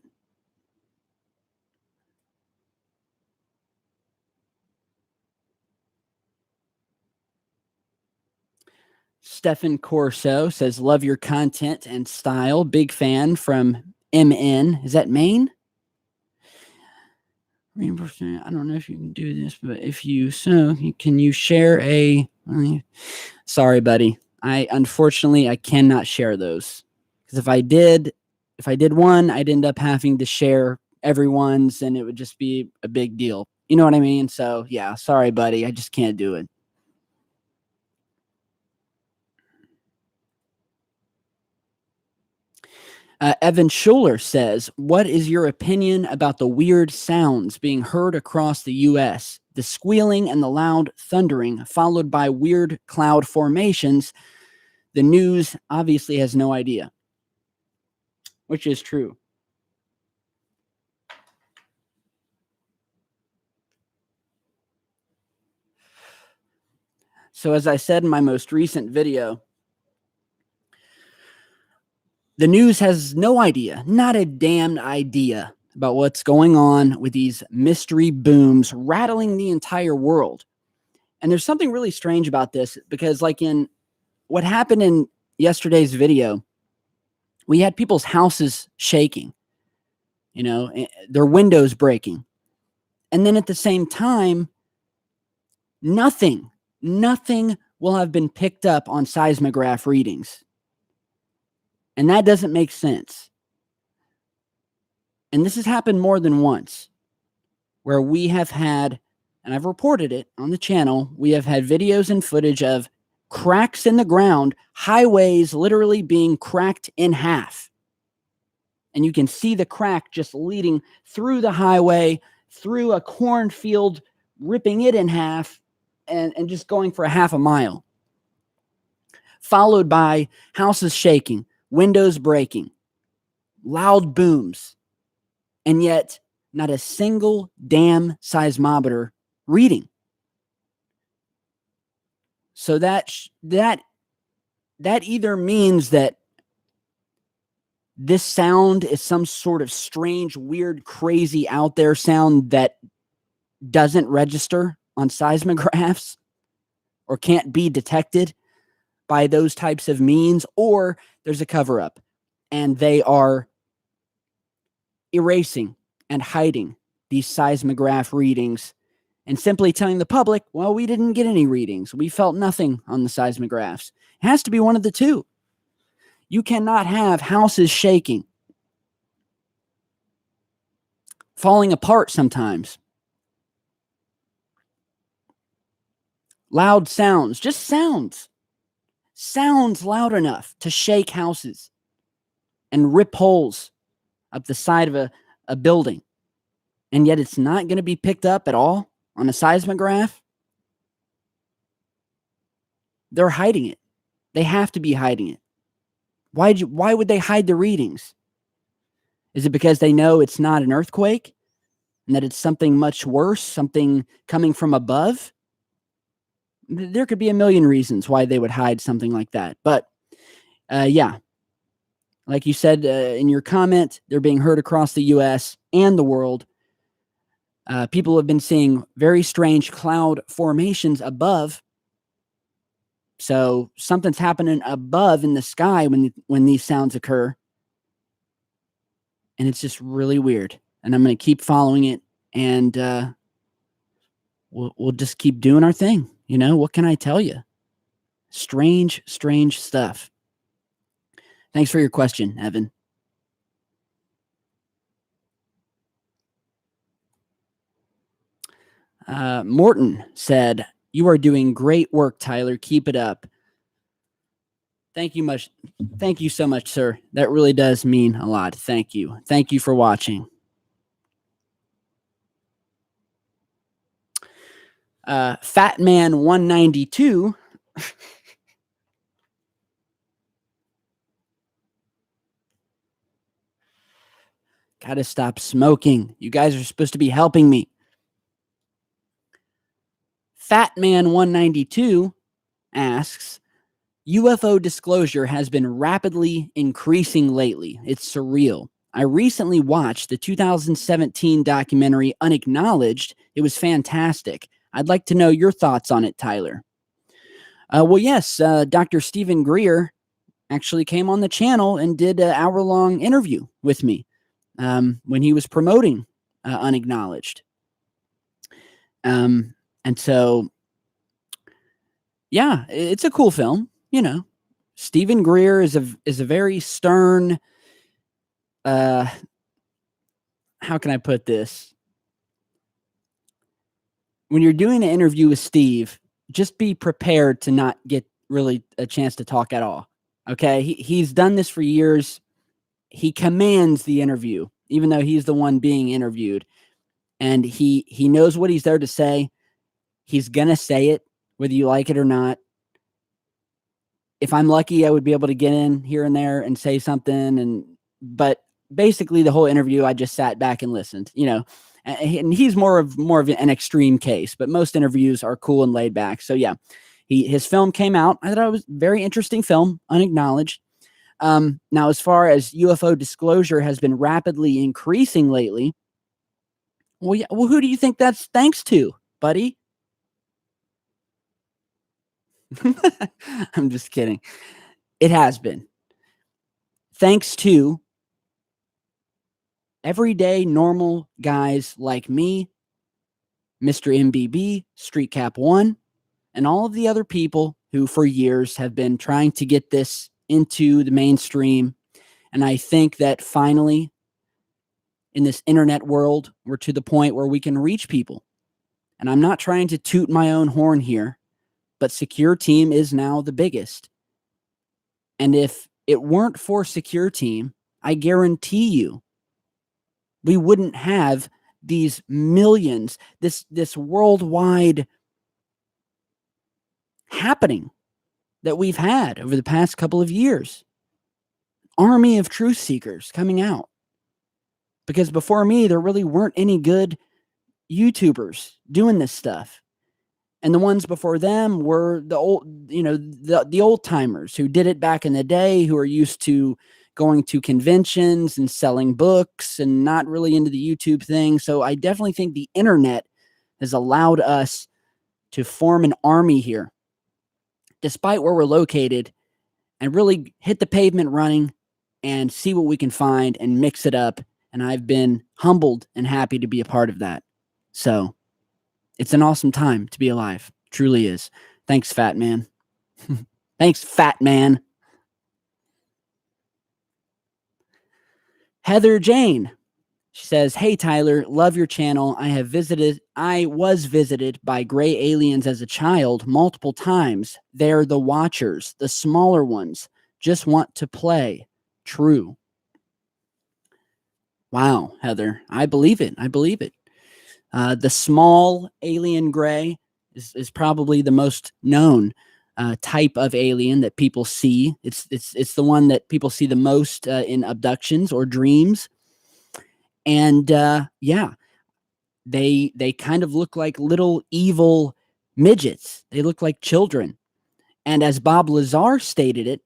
Stefan Corso says, love your content and style. Big fan from MN. Is that Maine? I don't know if you can do this, but if you so, can you share a... Sorry, buddy. Unfortunately, I cannot share those. Because if I did one, I'd end up having to share everyone's, and it would just be a big deal. You know what I mean? So, yeah, sorry, buddy. I just can't do it. Evan Schuler says, what is your opinion about the weird sounds being heard across the U.S.? The squealing and the loud thundering, followed by weird cloud formations. The news obviously has no idea, which is true. So as I said in my most recent video, the news has no idea, not a damned idea about what's going on with these mystery booms rattling the entire world. And there's something really strange about this because, like, in what happened in yesterday's video, we had people's houses shaking, you know, their windows breaking. And then at the same time, nothing will have been picked up on seismograph readings. And that doesn't make sense. And this has happened more than once, where we have had, and I've reported it on the channel, we have had videos and footage of cracks in the ground, highways literally being cracked in half. And you can see the crack just leading through the highway, through a cornfield, ripping it in half, and just going for a half a mile. Followed by houses shaking, windows breaking, loud booms, and yet not a single damn seismometer reading. So that either means that this sound is some sort of strange, weird, crazy out there sound that doesn't register on seismographs or can't be detected by those types of means, or there's a cover-up and they are erasing and hiding these seismograph readings and simply telling the public, well, we didn't get any readings. We felt nothing on the seismographs. It has to be one of the two. You cannot have houses shaking, falling apart sometimes. Loud sounds, just sounds loud enough to shake houses and rip holes up the side of a building. And yet it's not going to be picked up at all on a seismograph. They're hiding it. They have to be hiding it. Why would they hide the readings? Is it because they know it's not an earthquake and that it's something much worse, something coming from above? There could be a million reasons why they would hide something like that. But yeah, like you said in your comment, they're being heard across the U.S. and the world. People have been seeing very strange cloud formations above. So something's happening above in the sky when these sounds occur. And it's just really weird. And I'm going to keep following it. And we'll just keep doing our thing. You know, what can I tell you? Strange stuff. Thanks for your question, Evan. Morton said, you are doing great work, Tyler. Keep it up. Thank you much. Thank you so much, sir. That really does mean a lot. Thank you. Thank you for watching. Fatman 192. Gotta stop smoking. You guys are supposed to be helping me. Fatman 192 asks, UFO disclosure has been rapidly increasing lately. It's surreal. I recently watched the 2017 documentary Unacknowledged. It was fantastic. I'd like to know your thoughts on it, Tyler. Well, yes, Dr. Stephen Greer actually came on the channel and did an hour-long interview with me when he was promoting Unacknowledged. And so, yeah, it's a cool film. You know, Stephen Greer is a very stern. How can I put this? When you're doing an interview with Steve, just be prepared to not get really a chance to talk at all. Okay, he's done this for years. He commands the interview, even though he's the one being interviewed, and he knows what he's there to say. He's gonna say it, whether you like it or not. If I'm lucky, I would be able to get in here and there and say something, but basically the whole interview, I just sat back and listened. You know, and he's more of an extreme case, but most interviews are cool and laid back. So yeah, his film came out. I thought it was a very interesting film, Unacknowledged. Now, as far as UFO disclosure has been rapidly increasing lately, well, yeah, well, who do you think that's thanks to, buddy? I'm just kidding. It has been. Thanks to everyday normal guys like me, Mr. MBB, Street Cap 1, and all of the other people who for years have been trying to get this into the mainstream. And I think that finally, in this internet world, we're to the point where we can reach people. And I'm not trying to toot my own horn here, but Secureteam is now the biggest. And if it weren't for Secureteam, I guarantee you, we wouldn't have these millions, this worldwide happening that we've had over the past couple of years. Army of truth seekers coming out. Because before me, there really weren't any good YouTubers doing this stuff. And the ones before them were the old, the old timers who did it back in the day, who are used to going to conventions and selling books and not really into the YouTube thing. So I definitely think the internet has allowed us to form an army here, despite where we're located, and really hit the pavement running and see what we can find and mix it up. And I've been humbled and happy to be a part of that. So it's an awesome time to be alive. Truly is. Thanks, Fat Man. Thanks, Fat Man. Heather Jane. She says, "Hey Tyler, love your channel. I was visited by gray aliens as a child multiple times. They're the watchers, the smaller ones. Just want to play. True." Wow, Heather. I believe it. I believe it. The small alien gray is probably the most known type of alien that people see. It's the one that people see the most in abductions or dreams. And yeah, they kind of look like little evil midgets. They look like children. And as Bob Lazar stated it,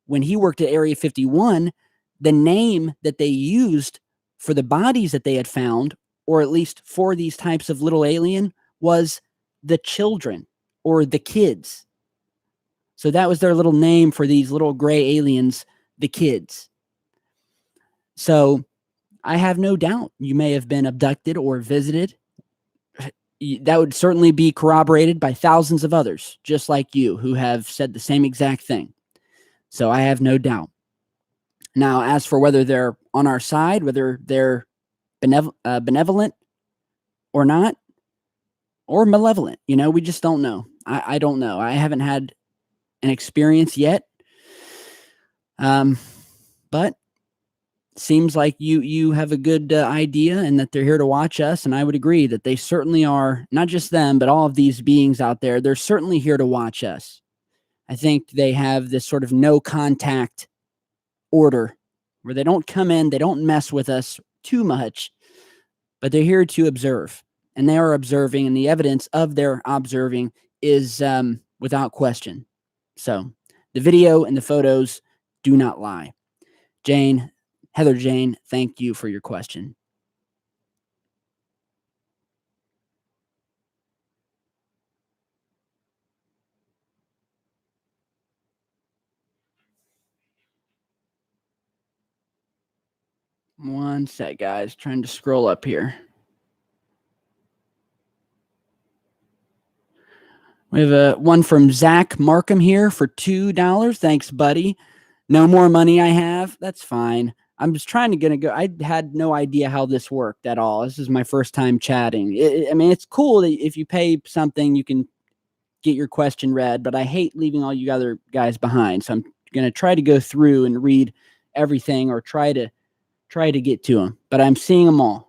when he worked at Area 51, the name that they used for the bodies that they had found, or at least for these types of little alien, was the children or the kids. So that was their little name for these little gray aliens, the kids. So I have no doubt you may have been abducted or visited. That would certainly be corroborated by thousands of others, just like you, who have said the same exact thing. So I have no doubt. Now, as for whether they're on our side, whether they're benevolent or not, or malevolent, we just don't know. I don't know. I haven't had an experience yet. But seems like you have a good idea, and that they're here to watch us. And I would agree that they certainly are, not just them, but all of these beings out there. They're certainly here to watch us. I think they have this sort of no contact order where they don't come in, they don't mess with us too much, but they're here to observe. And they are observing, and the evidence of their observing is without question. So the video and the photos do not lie. Heather Jane, thank you for your question. One sec, guys. Trying to scroll up here. We have one from Zach Markham here for $2. Thanks, buddy. No more money I have. That's fine. I'm just trying to go. I had no idea how this worked at all. This is my first time chatting. I mean, it's cool that if you pay something, you can get your question read, but I hate leaving all you other guys behind. So I'm going to try to go through and read everything, or try to get to them, but I'm seeing them all.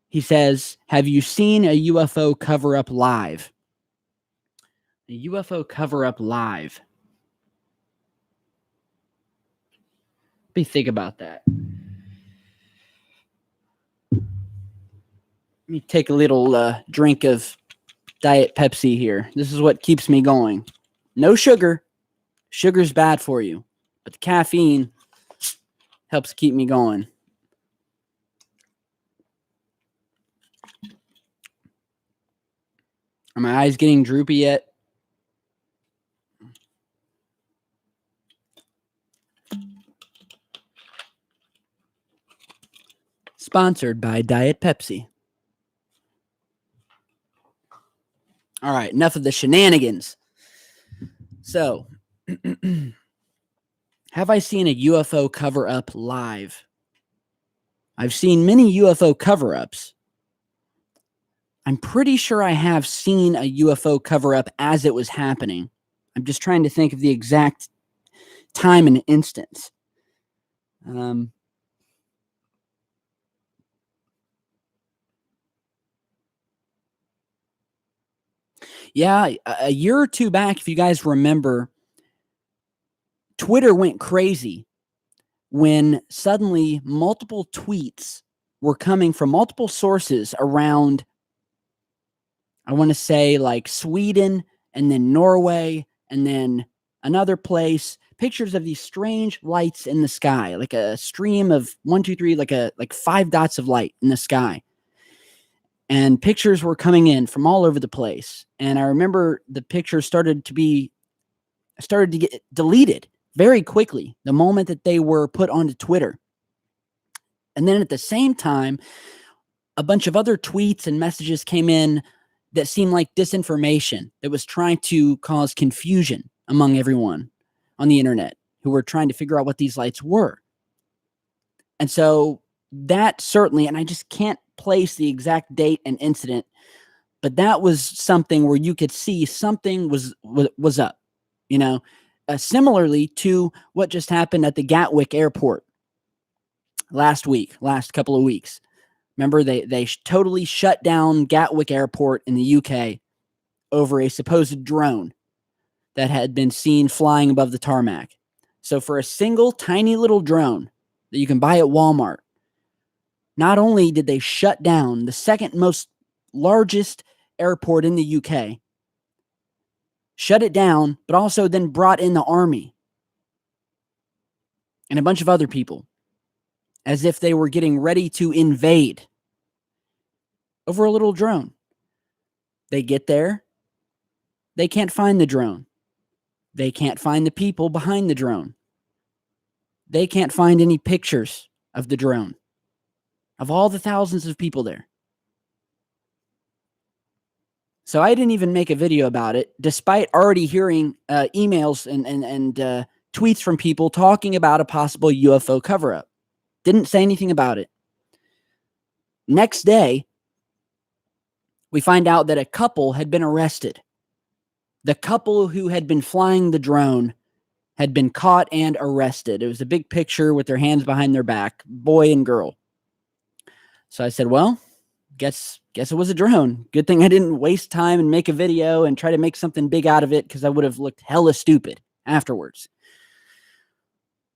He says, have you seen a UFO cover-up live? A UFO cover-up live. Let me think about that. Let me take a little drink of Diet Pepsi here. This is what keeps me going. No sugar. Sugar's bad for you, but the caffeine helps keep me going. Are my eyes getting droopy yet? Sponsored by Diet Pepsi. All right, enough of the shenanigans. So, have I seen a UFO cover-up live? I've seen many UFO cover-ups. I'm pretty sure I have seen a UFO cover-up as it was happening. I'm just trying to think of the exact time and instance. Yeah, a year or two back, if you guys remember, Twitter went crazy when suddenly multiple tweets were coming from multiple sources around, I want to say, like Sweden, and then Norway, and then another place. Pictures of these strange lights in the sky, like a stream of 1, 2, 3, like 5 dots of light in the sky. And pictures were coming in from all over the place. And I remember the pictures started to get deleted very quickly the moment that they were put onto Twitter. And then at the same time, a bunch of other tweets and messages came in that seemed like disinformation, that was trying to cause confusion among everyone on the internet who were trying to figure out what these lights were. And so that certainly, and I just can't place the exact date and incident, but that was something where you could see something was up, you know, similarly to what just happened at the Gatwick airport last couple of weeks. Remember, they totally shut down Gatwick airport in the UK over a supposed drone that had been seen flying above the tarmac. So for a single tiny little drone that you can buy at Walmart, not only did they shut down the second most largest airport in the UK, shut it down, but also then brought in the army and a bunch of other people as if they were getting ready to invade over a little drone. They get there. They can't find the drone. They can't find the people behind the drone. They can't find any pictures of the drone, of all the thousands of people there. So I didn't even make a video about it, despite already hearing emails and tweets from people talking about a possible UFO cover-up. Didn't say anything about it. Next day, we find out that a couple had been arrested. The couple who had been flying the drone had been caught and arrested. It was a big picture with their hands behind their back, boy and girl. So I said, well, guess it was a drone. Good thing I didn't waste time and make a video and try to make something big out of it, because I would have looked hella stupid afterwards.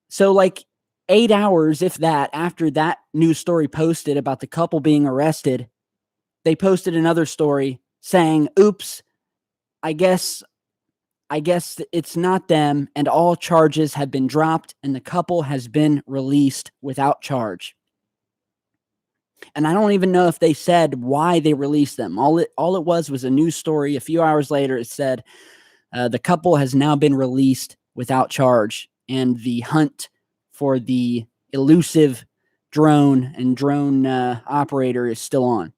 So like 8 hours, if that, after that news story posted about the couple being arrested, they posted another story saying, oops, I guess it's not them, and all charges have been dropped and the couple has been released without charge. And I don't even know if they said why they released them. All it was a news story. A few hours later, it said the couple has now been released without charge and the hunt for the elusive drone and drone operator is still on.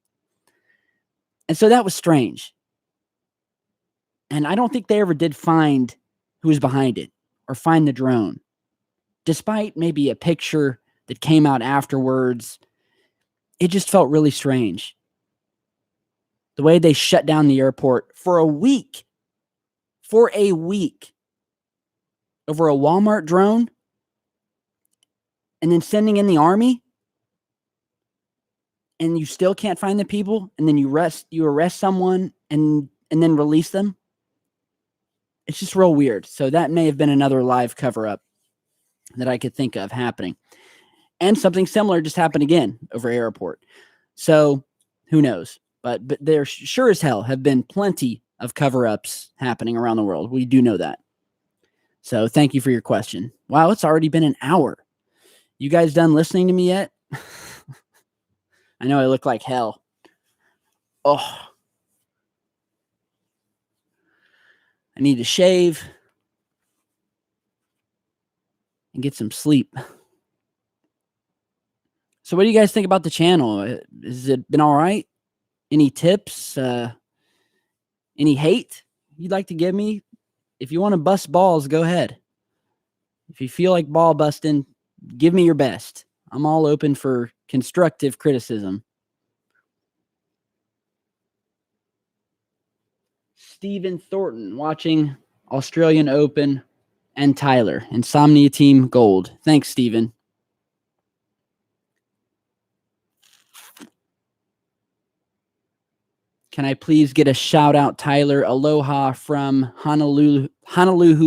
And so that was strange. And I don't think they ever did find who was behind it or find the drone, despite maybe a picture that came out afterwards. It just felt really strange. The way they shut down the airport for a week, over a Walmart drone, and then sending in the army, and you still can't find the people, and then you arrest someone and then release them. It's just real weird. So that may have been another live cover-up that I could think of happening. And something similar just happened again over airport. So who knows? But there sure as hell have been plenty of cover-ups happening around the world. We do know that. So thank you for your question. Wow, it's already been an hour. You guys done listening to me yet? I know I look like hell. Oh. I need to shave and get some sleep. So what do you guys think about the channel? Has it been all right? Any tips? Any hate you'd like to give me? If you want to bust balls, go ahead. If you feel like ball busting, give me your best. I'm all open for constructive criticism. Stephen Thornton watching Australian Open and Tyler. Insomnia Team Gold. Thanks, Stephen. Can I please get a shout out, Tyler? Aloha from Honolulu,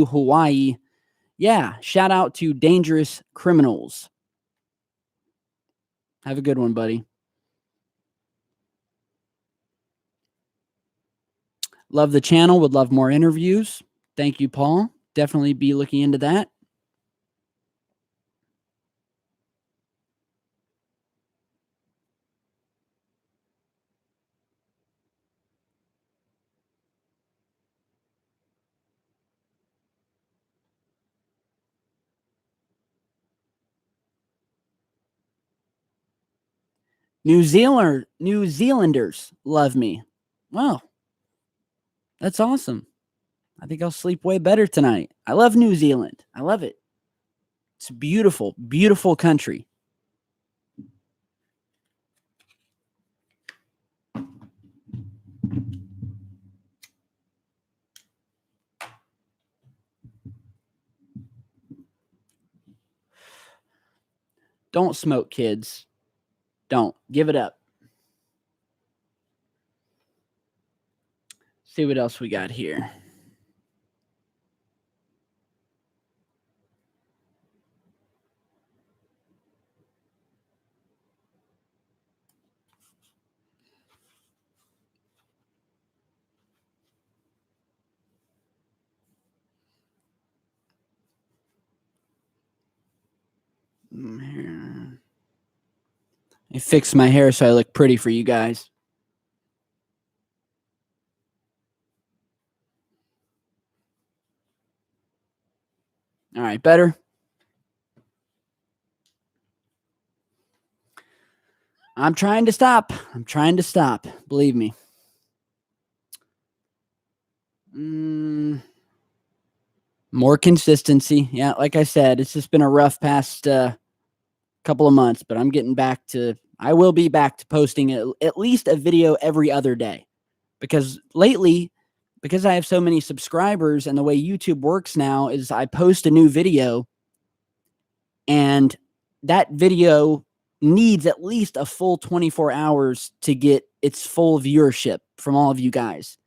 Hawaii. Yeah, shout out to Dangerous Criminals. Have a good one, buddy. Love the channel. Would love more interviews. Thank you, Paul. Definitely be looking into that. New Zealanders love me. Wow. That's awesome. I think I'll sleep way better tonight. I love New Zealand. I love it. It's a beautiful, beautiful country. Don't smoke, kids. Don't. Give it up. See what else we got here. I fixed my hair so I look pretty for you guys. All right, better? I'm trying to stop. Believe me. More consistency. Yeah, like I said, it's just been a rough past couple of months, but I will be back to posting at least a video every other day. Because lately, because I have so many subscribers and the way YouTube works now is I post a new video and that video needs at least a full 24 hours to get its full viewership from all of you guys.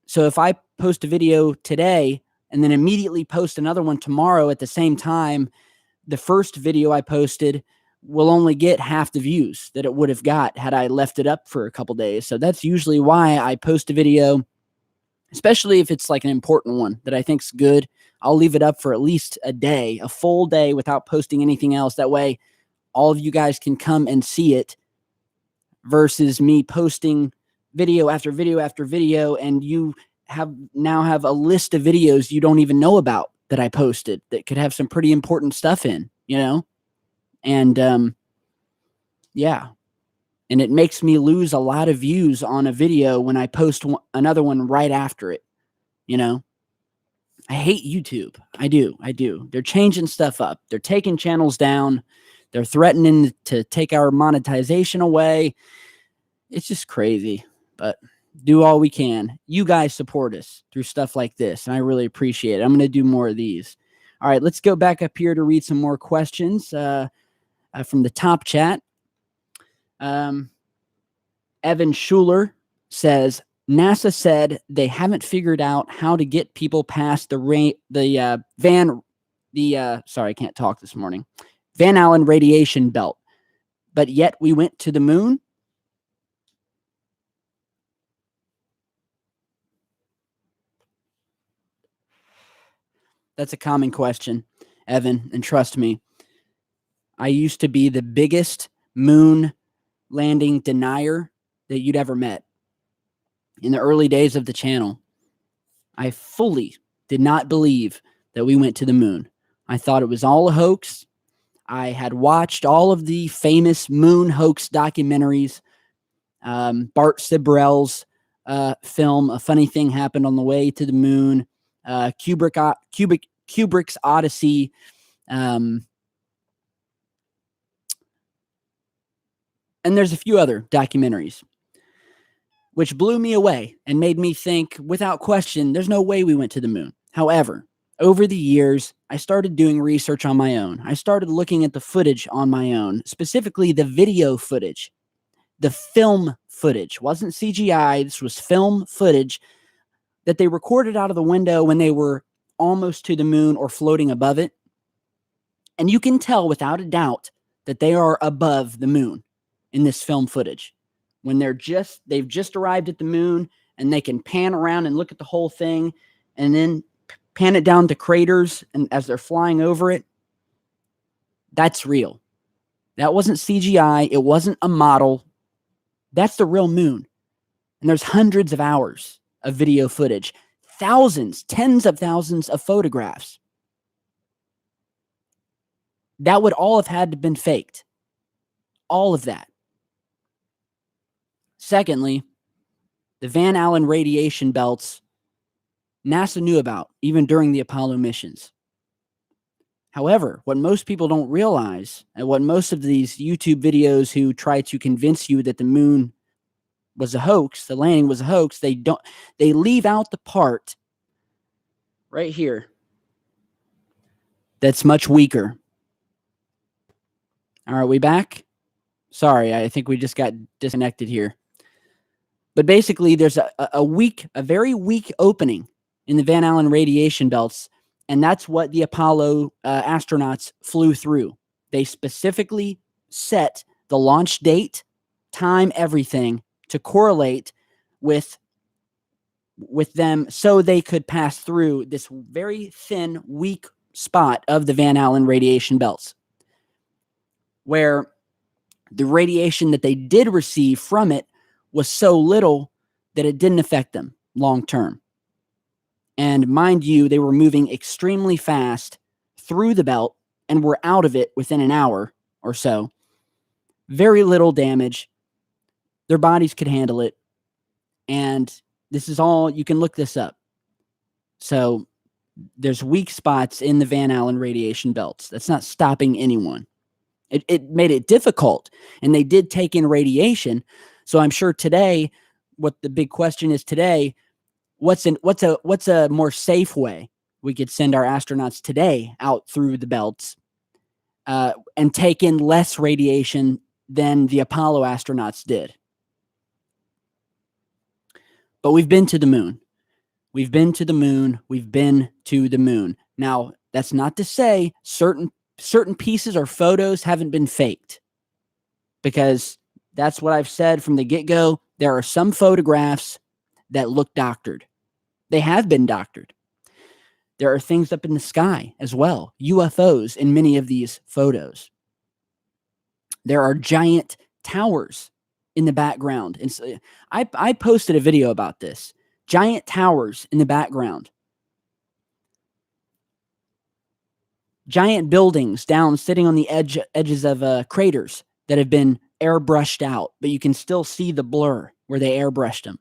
So if I post a video today and then immediately post another one tomorrow at the same time, the first video I posted will only get half the views that it would have got had I left it up for a couple days. So that's usually why I post a video, especially if it's like an important one that I think's good. I'll leave it up for at least a day, a full day without posting anything else. That way all of you guys can come and see it versus me posting video after video after video and you now have a list of videos you don't even know about that I posted that could have some pretty important stuff in, you know? And yeah. And it makes me lose a lot of views on a video when I post another one right after it, you know? I hate YouTube. I do. They're changing stuff up. They're taking channels down. They're threatening to take our monetization away. It's just crazy, but do all we can. You guys support us through stuff like this, and I really appreciate it. I'm going to do more of these. All right, let's go back up here to read some more questions from the top chat. Evan Schuler says, NASA said they haven't figured out how to get people past sorry, I can't talk this morning, Van Allen radiation belt, but yet we went to the moon. That's a common question, Evan, and trust me, I used to be the biggest moon landing denier that you'd ever met. In the early days of the channel, I fully did not believe that we went to the moon. I thought it was all a hoax. I had watched all of the famous moon hoax documentaries. Bart Sibrel's film, A Funny Thing Happened on the Way to the Moon, Kubrick's Odyssey, and there's a few other documentaries, which blew me away and made me think, without question, there's no way we went to the moon. However, over the years, I started doing research on my own. I started looking at the footage on my own, specifically the video footage, the film footage. It wasn't CGI. This was film footage that they recorded out of the window when they were almost to the moon or floating above it. And you can tell without a doubt that they are above the moon in this film footage. When they've just arrived at the moon and they can pan around and look at the whole thing and then pan it down to craters and as they're flying over it. That's real. That wasn't CGI. It wasn't a model. That's the real moon. And there's hundreds of hours of video footage, thousands, tens of thousands of photographs. That would all have had to have been faked. All of that. Secondly, the Van Allen radiation belts, NASA knew about even during the Apollo missions. However, what most people don't realize, and what most of these YouTube videos who try to convince you that the moon was a hoax, the landing was a hoax, they leave out the part right here that's much weaker. All right, we back? Sorry, I think we just got disconnected here. But basically, there's a very weak opening in the Van Allen radiation belts, and that's what the Apollo astronauts flew through. They specifically set the launch date, time, everything to correlate with them so they could pass through this very thin, weak spot of the Van Allen radiation belts, where the radiation that they did receive from it was so little that it didn't affect them long term. And mind you, they were moving extremely fast through the belt and were out of it within an hour or so. Very little damage. Their bodies could handle it. And this is all, you can look this up. So there's weak spots in the Van Allen radiation belts. That's not stopping anyone. It made it difficult. And they did take in radiation. So I'm sure today, what the big question is today, what's a more safe way we could send our astronauts today out through the belts and take in less radiation than the Apollo astronauts did? But we've been to the moon. We've been to the moon. We've been to the moon. Now, that's not to say certain pieces or photos haven't been faked, because that's what I've said from the get-go. There are some photographs that look doctored. They have been doctored. There are things up in the sky as well, UFOs in many of these photos. There are giant towers in the background. And so I posted a video about this. Giant towers in the background. Giant buildings down sitting on the edges of craters that have been airbrushed out, but you can still see the blur where they airbrushed them,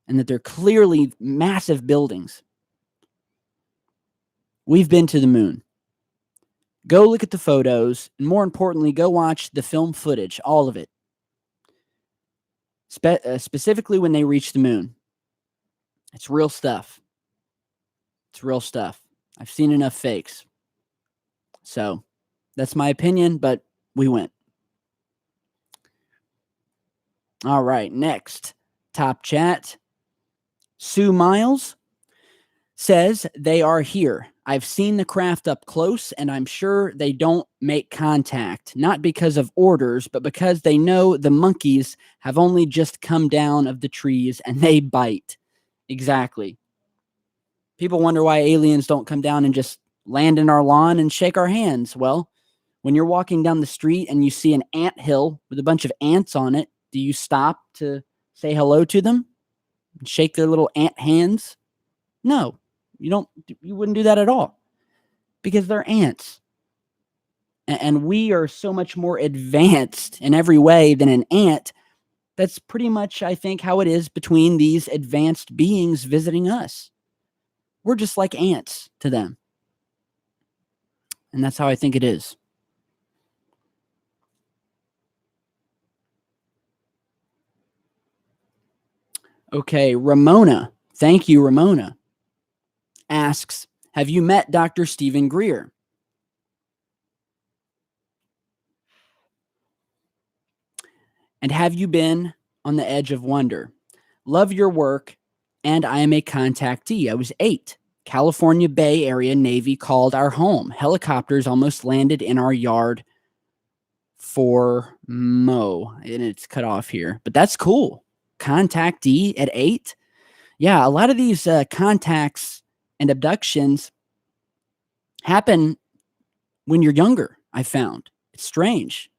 and that they're clearly massive buildings. We've been to the moon. Go look at the photos, and more importantly, go watch the film footage, all of it. Specifically when they reach the moon. It's real stuff. It's real stuff. I've seen enough fakes. So that's my opinion, but we went. All right, next top chat. Sue Miles says they are here. I've seen the craft up close, and I'm sure they don't make contact, not because of orders, but because they know the monkeys have only just come down of the trees and they bite. Exactly. People wonder why aliens don't come down and just land in our lawn and shake our hands. Well, when you're walking down the street and you see an ant hill with a bunch of ants on it, do you stop to say hello to them and shake their little ant hands? No, you don't. You wouldn't do that at all because they're ants. And we are so much more advanced in every way than an ant. That's pretty much, I think, how it is between these advanced beings visiting us. We're just like ants to them. And that's how I think it is. Okay, Ramona. Thank you, Ramona. Asks, have you met Dr. Stephen Greer? And have you been on the edge of wonder? Love your work, and I am a contactee. I was 8. California Bay Area Navy called our home. Helicopters almost landed in our yard for Mo. And it's cut off here, but that's cool. Contactee at 8. Yeah, a lot of these contacts and abductions happen when you're younger, I found. It's strange.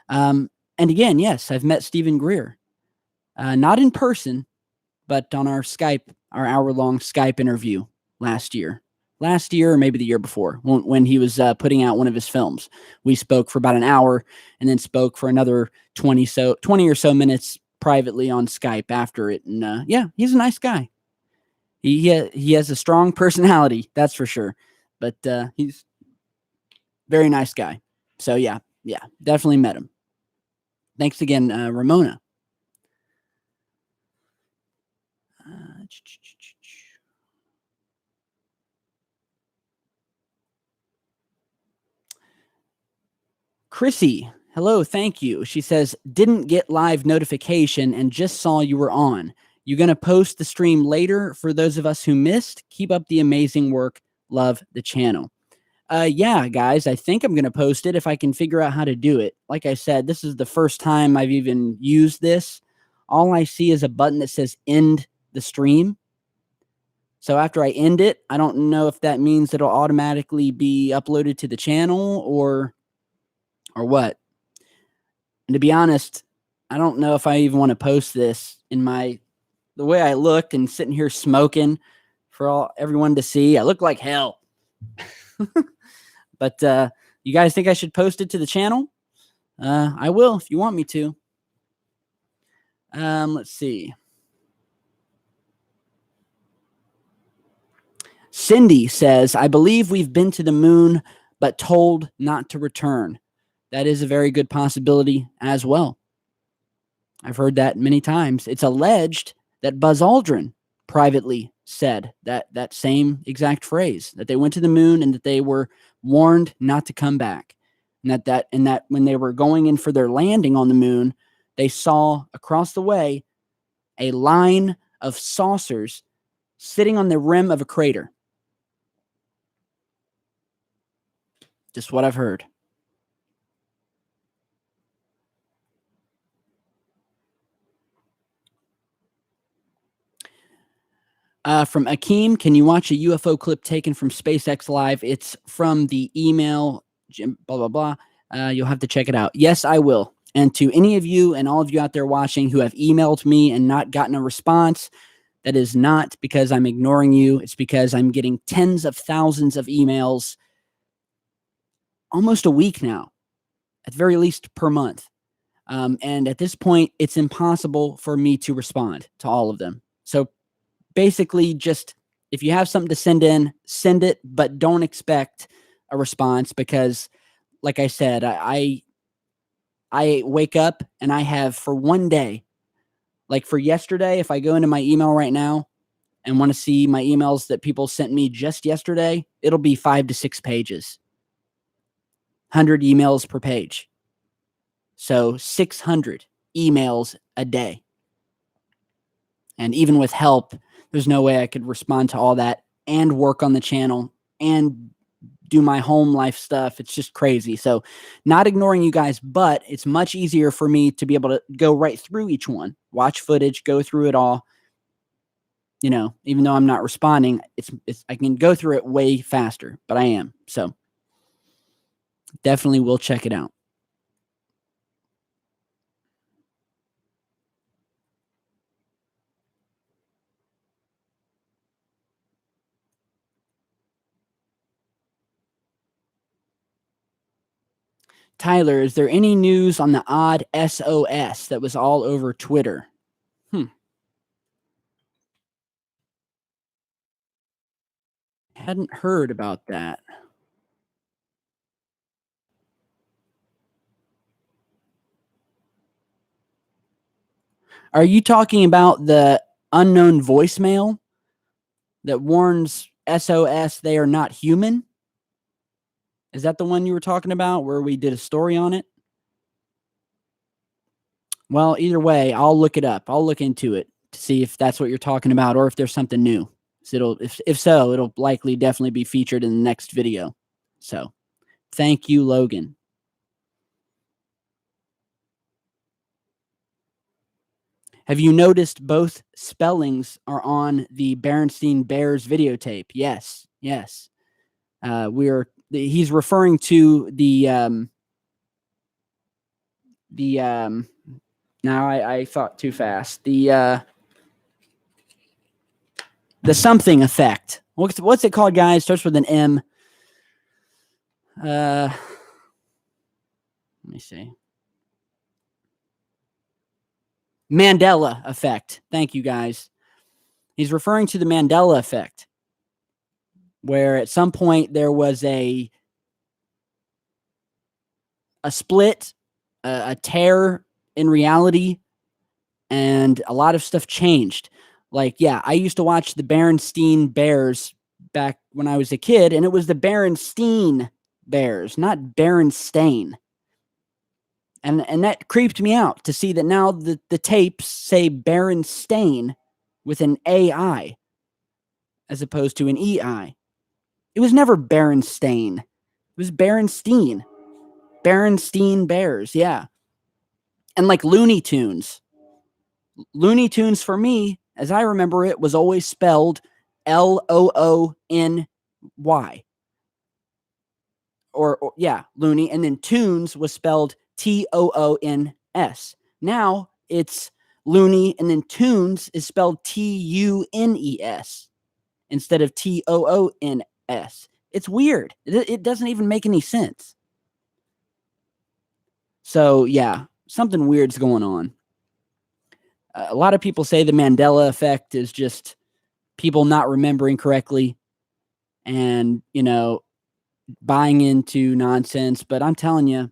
And again, yes, I've met Stephen Greer. Not in person, but on our hour-long Skype interview last year, or maybe the year before, when he was putting out one of his films. We spoke for about an hour and then spoke for another 20 or so minutes privately on Skype after it. And yeah, he's a nice guy. He has a strong personality, that's for sure. But he's a very nice guy. So yeah, definitely met him. Thanks again, Ramona. Chrissy, hello, thank you. She says, didn't get live notification and just saw you were on. You going to post the stream later for those of us who missed? Keep up the amazing work. Love the channel. Yeah, guys, I think I'm going to post it if I can figure out how to do it. Like I said, this is the first time I've even used this. All I see is a button that says end the stream. So after I end it, I don't know if that means it'll automatically be uploaded to the channel or what. And to be honest, I don't know if I even want to post this in the way I look and sitting here smoking for everyone to see. I look like hell. But you guys think I should post it to the channel? I will if you want me to. Let's see. Cindy says, I believe we've been to the moon, but told not to return. That is a very good possibility as well. I've heard that many times. It's alleged that Buzz Aldrin privately said that same exact phrase, that they went to the moon and that they were warned not to come back. And that when they were going in for their landing on the moon, they saw across the way a line of saucers sitting on the rim of a crater. Just what I've heard. From Akeem, can you watch a UFO clip taken from SpaceX Live? It's from the email, blah, blah, blah. You'll have to check it out. Yes, I will. And to any of you and all of you out there watching who have emailed me and not gotten a response, that is not because I'm ignoring you. It's because I'm getting tens of thousands of emails almost a week now, at the very least per month. And at this point, it's impossible for me to respond to all of them. So basically, just if you have something to send in, send it, but don't expect a response because, like I said, I wake up and I have for one day, like for yesterday, if I go into my email right now and want to see my emails that people sent me just yesterday, it'll be 5 to 6 pages, 100 emails per page. So 600 emails a day. And even with help, there's no way I could respond to all that and work on the channel and do my home life stuff. It's just crazy. So not ignoring you guys, but it's much easier for me to be able to go right through each one, watch footage, go through it all. You know, even though I'm not responding, it's I can go through it way faster, but I am. So definitely will check it out. Tyler, is there any news on the odd SOS that was all over Twitter? Hadn't heard about that. Are you talking about the unknown voicemail that warns SOS they are not human? Is that the one you were talking about where we did a story on it? Well, either way, I'll look it up. I'll look into it to see if that's what you're talking about or if there's something new. So if so, it'll likely definitely be featured in the next video. So thank you, Logan. Have you noticed both spellings are on the Berenstein Bears videotape? Yes, yes. He's referring to the now I thought too fast. The something effect. What's it called, guys? Starts with an M. Let me see. Mandela effect. Thank you, guys. He's referring to the Mandela effect, where at some point there was a split, a tear in reality, and a lot of stuff changed. Like, yeah, I used to watch the Berenstein Bears back when I was a kid, and it was the Berenstein Bears, not Berenstain. And that creeped me out to see that now the tapes say Berenstain with an AI as opposed to an EI. It was never Berenstain. It was Berenstein. Berenstein Bears, yeah. And like Looney Tunes. Looney Tunes for me, as I remember it, was always spelled Loony. Or yeah, Looney. And then Tunes was spelled Toons. Now it's Looney, and then Tunes is spelled Tunes instead of Toons. It's weird. It doesn't even make any sense. So yeah, something weird's going on. A lot of people say the Mandela effect is just people not remembering correctly and, you know, buying into nonsense. But I'm telling you,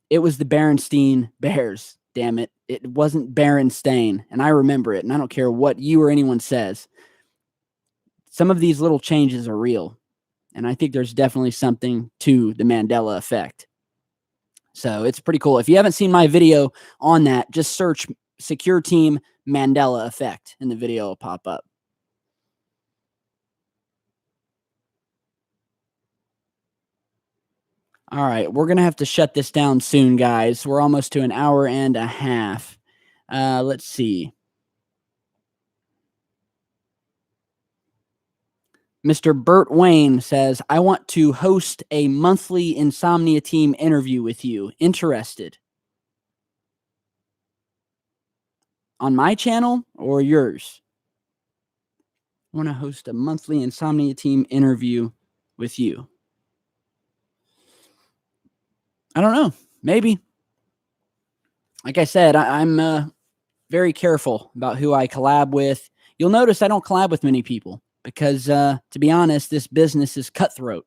it was the Berenstein Bears. Damn it. It wasn't Berenstain. And I remember it. And I don't care what you or anyone says. Some of these little changes are real. And I think there's definitely something to the Mandela effect. So it's pretty cool. If you haven't seen my video on that, just search Secureteam Mandela effect and the video will pop up. All right, we're going to have to shut this down soon, guys. We're almost to an hour and a half. Let's see. Mr. Burt Wayne says, I want to host a monthly Insomnia Team interview with you. Interested? On my channel or yours? I want to host a monthly Insomnia Team interview with you. I don't know. Maybe. Like I said, I'm very careful about who I collab with. You'll notice I don't collab with many people because, to be honest, this business is cutthroat.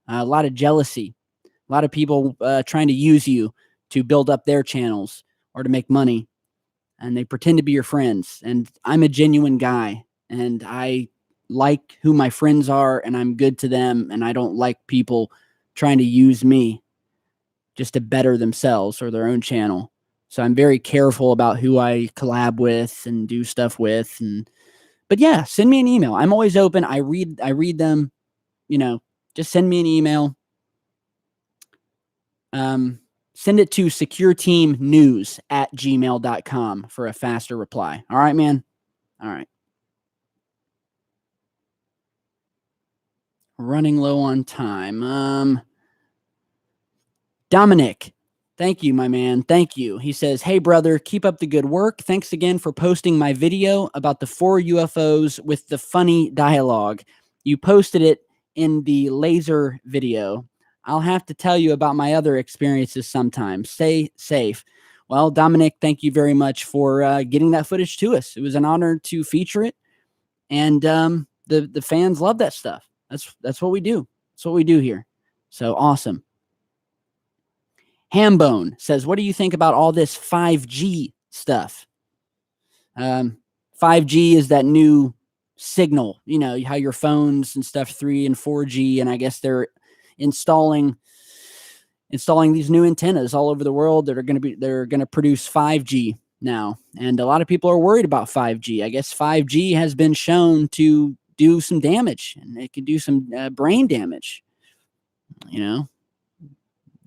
A lot of jealousy, a lot of people trying to use you to build up their channels or to make money, and they pretend to be your friends. And I'm a genuine guy, and I like who my friends are, and I'm good to them, and I don't like people trying to use me just to better themselves or their own channel. So I'm very careful about who I collab with and do stuff with. But yeah, send me an email. I'm always open. I read them, just send me an email. Send it to secureteamnews@gmail.com for a faster reply. All right, man. All right. Running low on time. Dominic, thank you, my man. Thank you. He says, hey, brother, keep up the good work. Thanks again for posting my video about the 4 UFOs with the funny dialogue. You posted it in the laser video. I'll have to tell you about my other experiences sometime. Stay safe. Well, Dominic, thank you very much for getting that footage to us. It was an honor to feature it. And the fans love that stuff. That's what we do. That's what we do here. So awesome. Hambone says, what do you think about all this 5G stuff? 5G is that new signal, how your phones and stuff, 3 and 4G, and I guess they're installing these new antennas all over the world that they're going to produce 5G now. And a lot of people are worried about 5G. I guess 5G has been shown to do some damage, and it can do some brain damage.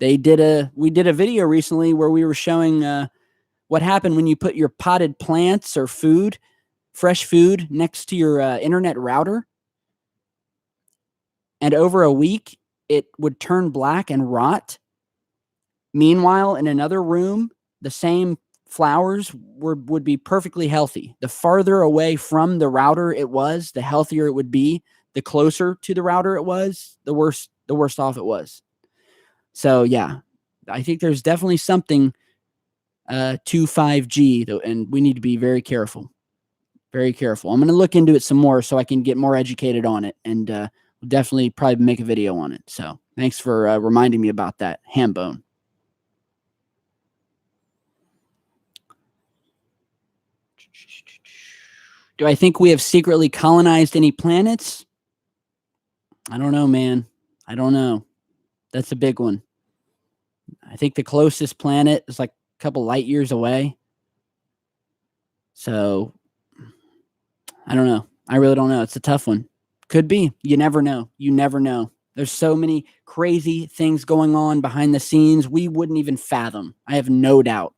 We did a video recently where we were showing what happened when you put your potted plants or fresh food next to your internet router. And over a week, it would turn black and rot. Meanwhile, in another room, the same flowers would be perfectly healthy. The farther away from the router it was, the healthier it would be. The closer to the router it was, the worse off it was. So yeah, I think there's definitely something to 5G, though, and we need to be very careful. Very careful. I'm going to look into it some more so I can get more educated on it, and we'll definitely probably make a video on it. So thanks for reminding me about that, Hambone. Do I think we have secretly colonized any planets? I don't know, man. I don't know. That's a big one. I think the closest planet is like a couple light years away. So I don't know. I really don't know. It's a tough one. Could be. You never know. You never know. There's so many crazy things going on behind the scenes we wouldn't even fathom. I have no doubt.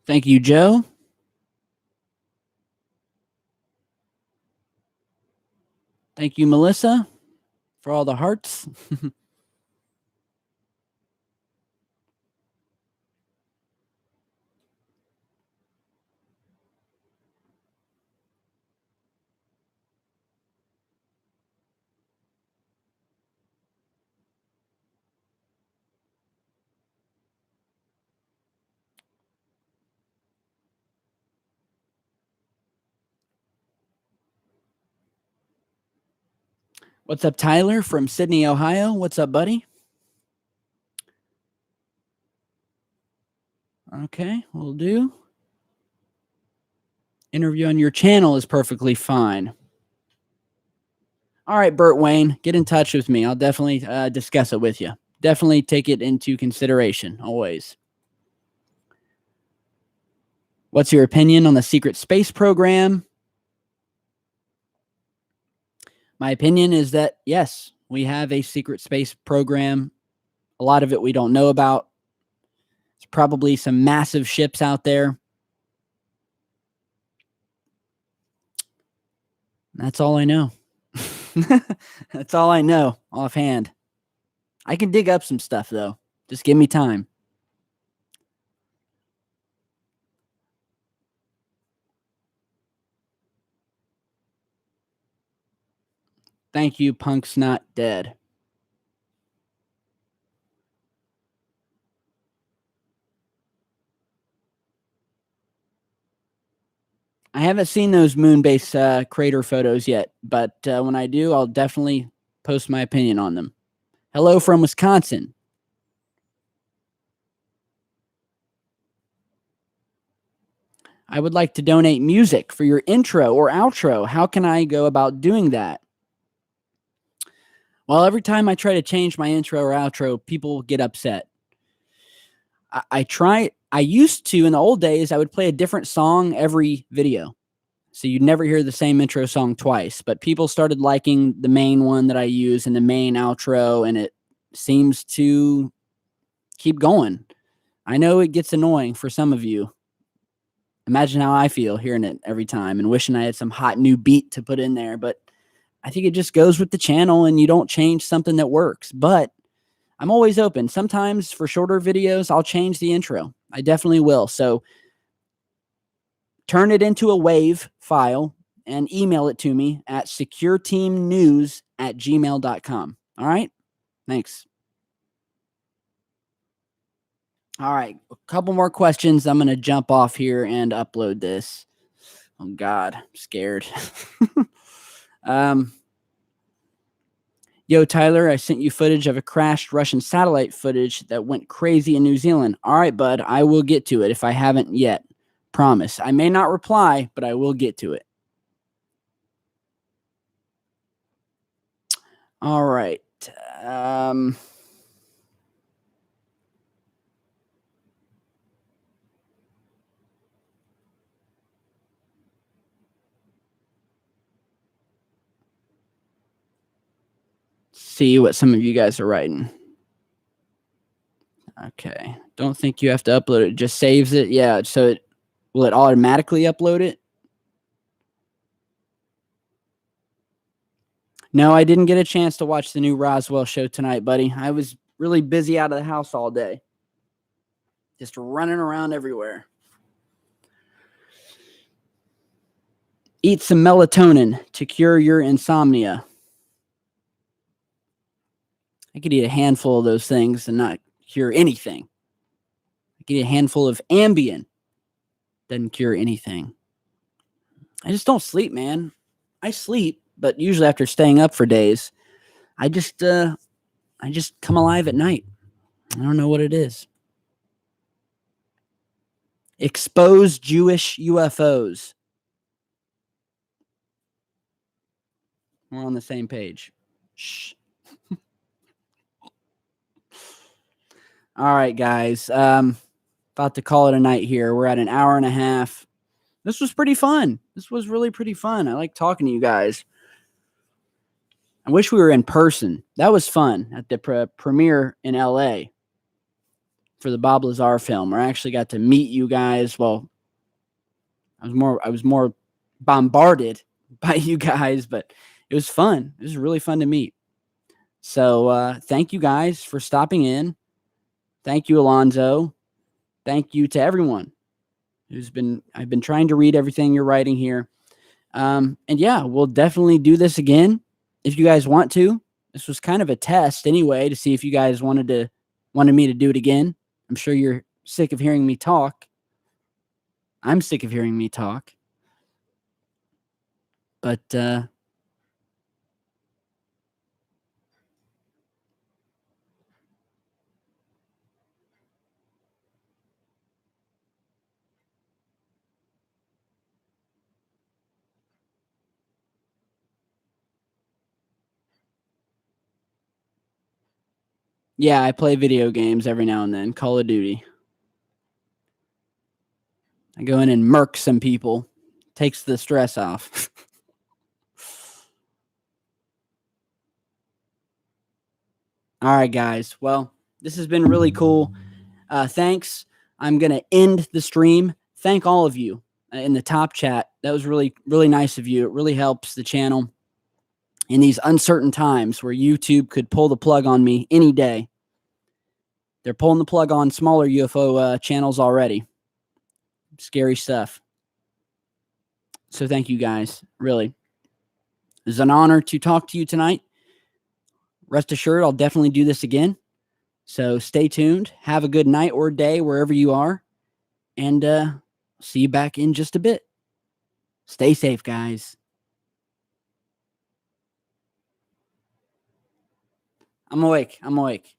Thank you, Joe. Thank you, Melissa, for all the hearts. What's up, Tyler from Sydney, Ohio? What's up, buddy? Okay, we'll do. Interview on your channel is perfectly fine. All right, Bert Wayne, get in touch with me. I'll definitely discuss it with you. Definitely take it into consideration, always. What's your opinion on the secret space program? My opinion is that, yes, we have a secret space program. A lot of it we don't know about. There's probably some massive ships out there. That's all I know. That's all I know offhand. I can dig up some stuff, though. Just give me time. Thank you, Punk's Not Dead. I haven't seen those moon base crater photos yet, but when I do, I'll definitely post my opinion on them. Hello from Wisconsin. I would like to donate music for your intro or outro. How can I go about doing that? Well, every time I try to change my intro or outro, people get upset. I used to, in the old days, I would play a different song every video. So you'd never hear the same intro song twice, but people started liking the main one that I use and the main outro, and it seems to keep going. I know it gets annoying for some of you. Imagine how I feel hearing it every time and wishing I had some hot new beat to put in there, but I think it just goes with the channel and you don't change something that works. But I'm always open. Sometimes for shorter videos, I'll change the intro. I definitely will. So turn it into a WAV file and email it to me at secureteamnews@gmail.com. All right? Thanks. All right. A couple more questions. I'm going to jump off here and upload this. Oh, God. I'm scared. Yo, Tyler, I sent you footage of a crashed Russian satellite footage that went crazy in New Zealand. All right, bud. I will get to it if I haven't yet. Promise. I may not reply, but I will get to it. All right. See what some of you guys are writing. Okay. Don't think you have to upload it. It just saves it. Yeah. So will it automatically upload it? No, I didn't get a chance to watch the new Roswell show tonight, buddy. I was really busy out of the house all day. Just running around everywhere. Eat some melatonin to cure your insomnia. I could eat a handful of those things and not cure anything. I could eat a handful of Ambien. Doesn't cure anything. I just don't sleep, man. I sleep, but usually after staying up for days, I just come alive at night. I don't know what it is. Expose Jewish UFOs. We're on the same page. Shh. All right, guys. About to call it a night here. We're at an hour and a half. This was pretty fun. This was really pretty fun. I like talking to you guys. I wish we were in person. That was fun at the premiere in LA for the Bob Lazar film, where I actually got to meet you guys. Well, I was more bombarded by you guys, but it was fun. It was really fun to meet. So thank you guys for stopping in. Thank you, Alonzo. Thank you to everyone I've been trying to read everything you're writing here. And yeah, we'll definitely do this again if you guys want to. This was kind of a test anyway to see if you guys wanted me to do it again. I'm sure you're sick of hearing me talk. I'm sick of hearing me talk. But yeah, I play video games every now and then. Call of Duty. I go in and murk some people. Takes the stress off. All right, guys. Well, this has been really cool. Thanks. I'm going to end the stream. Thank all of you in the top chat. That was really, really nice of you. It really helps the channel. in these uncertain times where YouTube could pull the plug on me any day. They're pulling the plug on smaller UFO channels already. Scary stuff. So thank you guys, really. It's an honor to talk to you tonight. Rest assured, I'll definitely do this again. So stay tuned. Have a good night or day wherever you are. And see you back in just a bit. Stay safe, guys. I'm awake.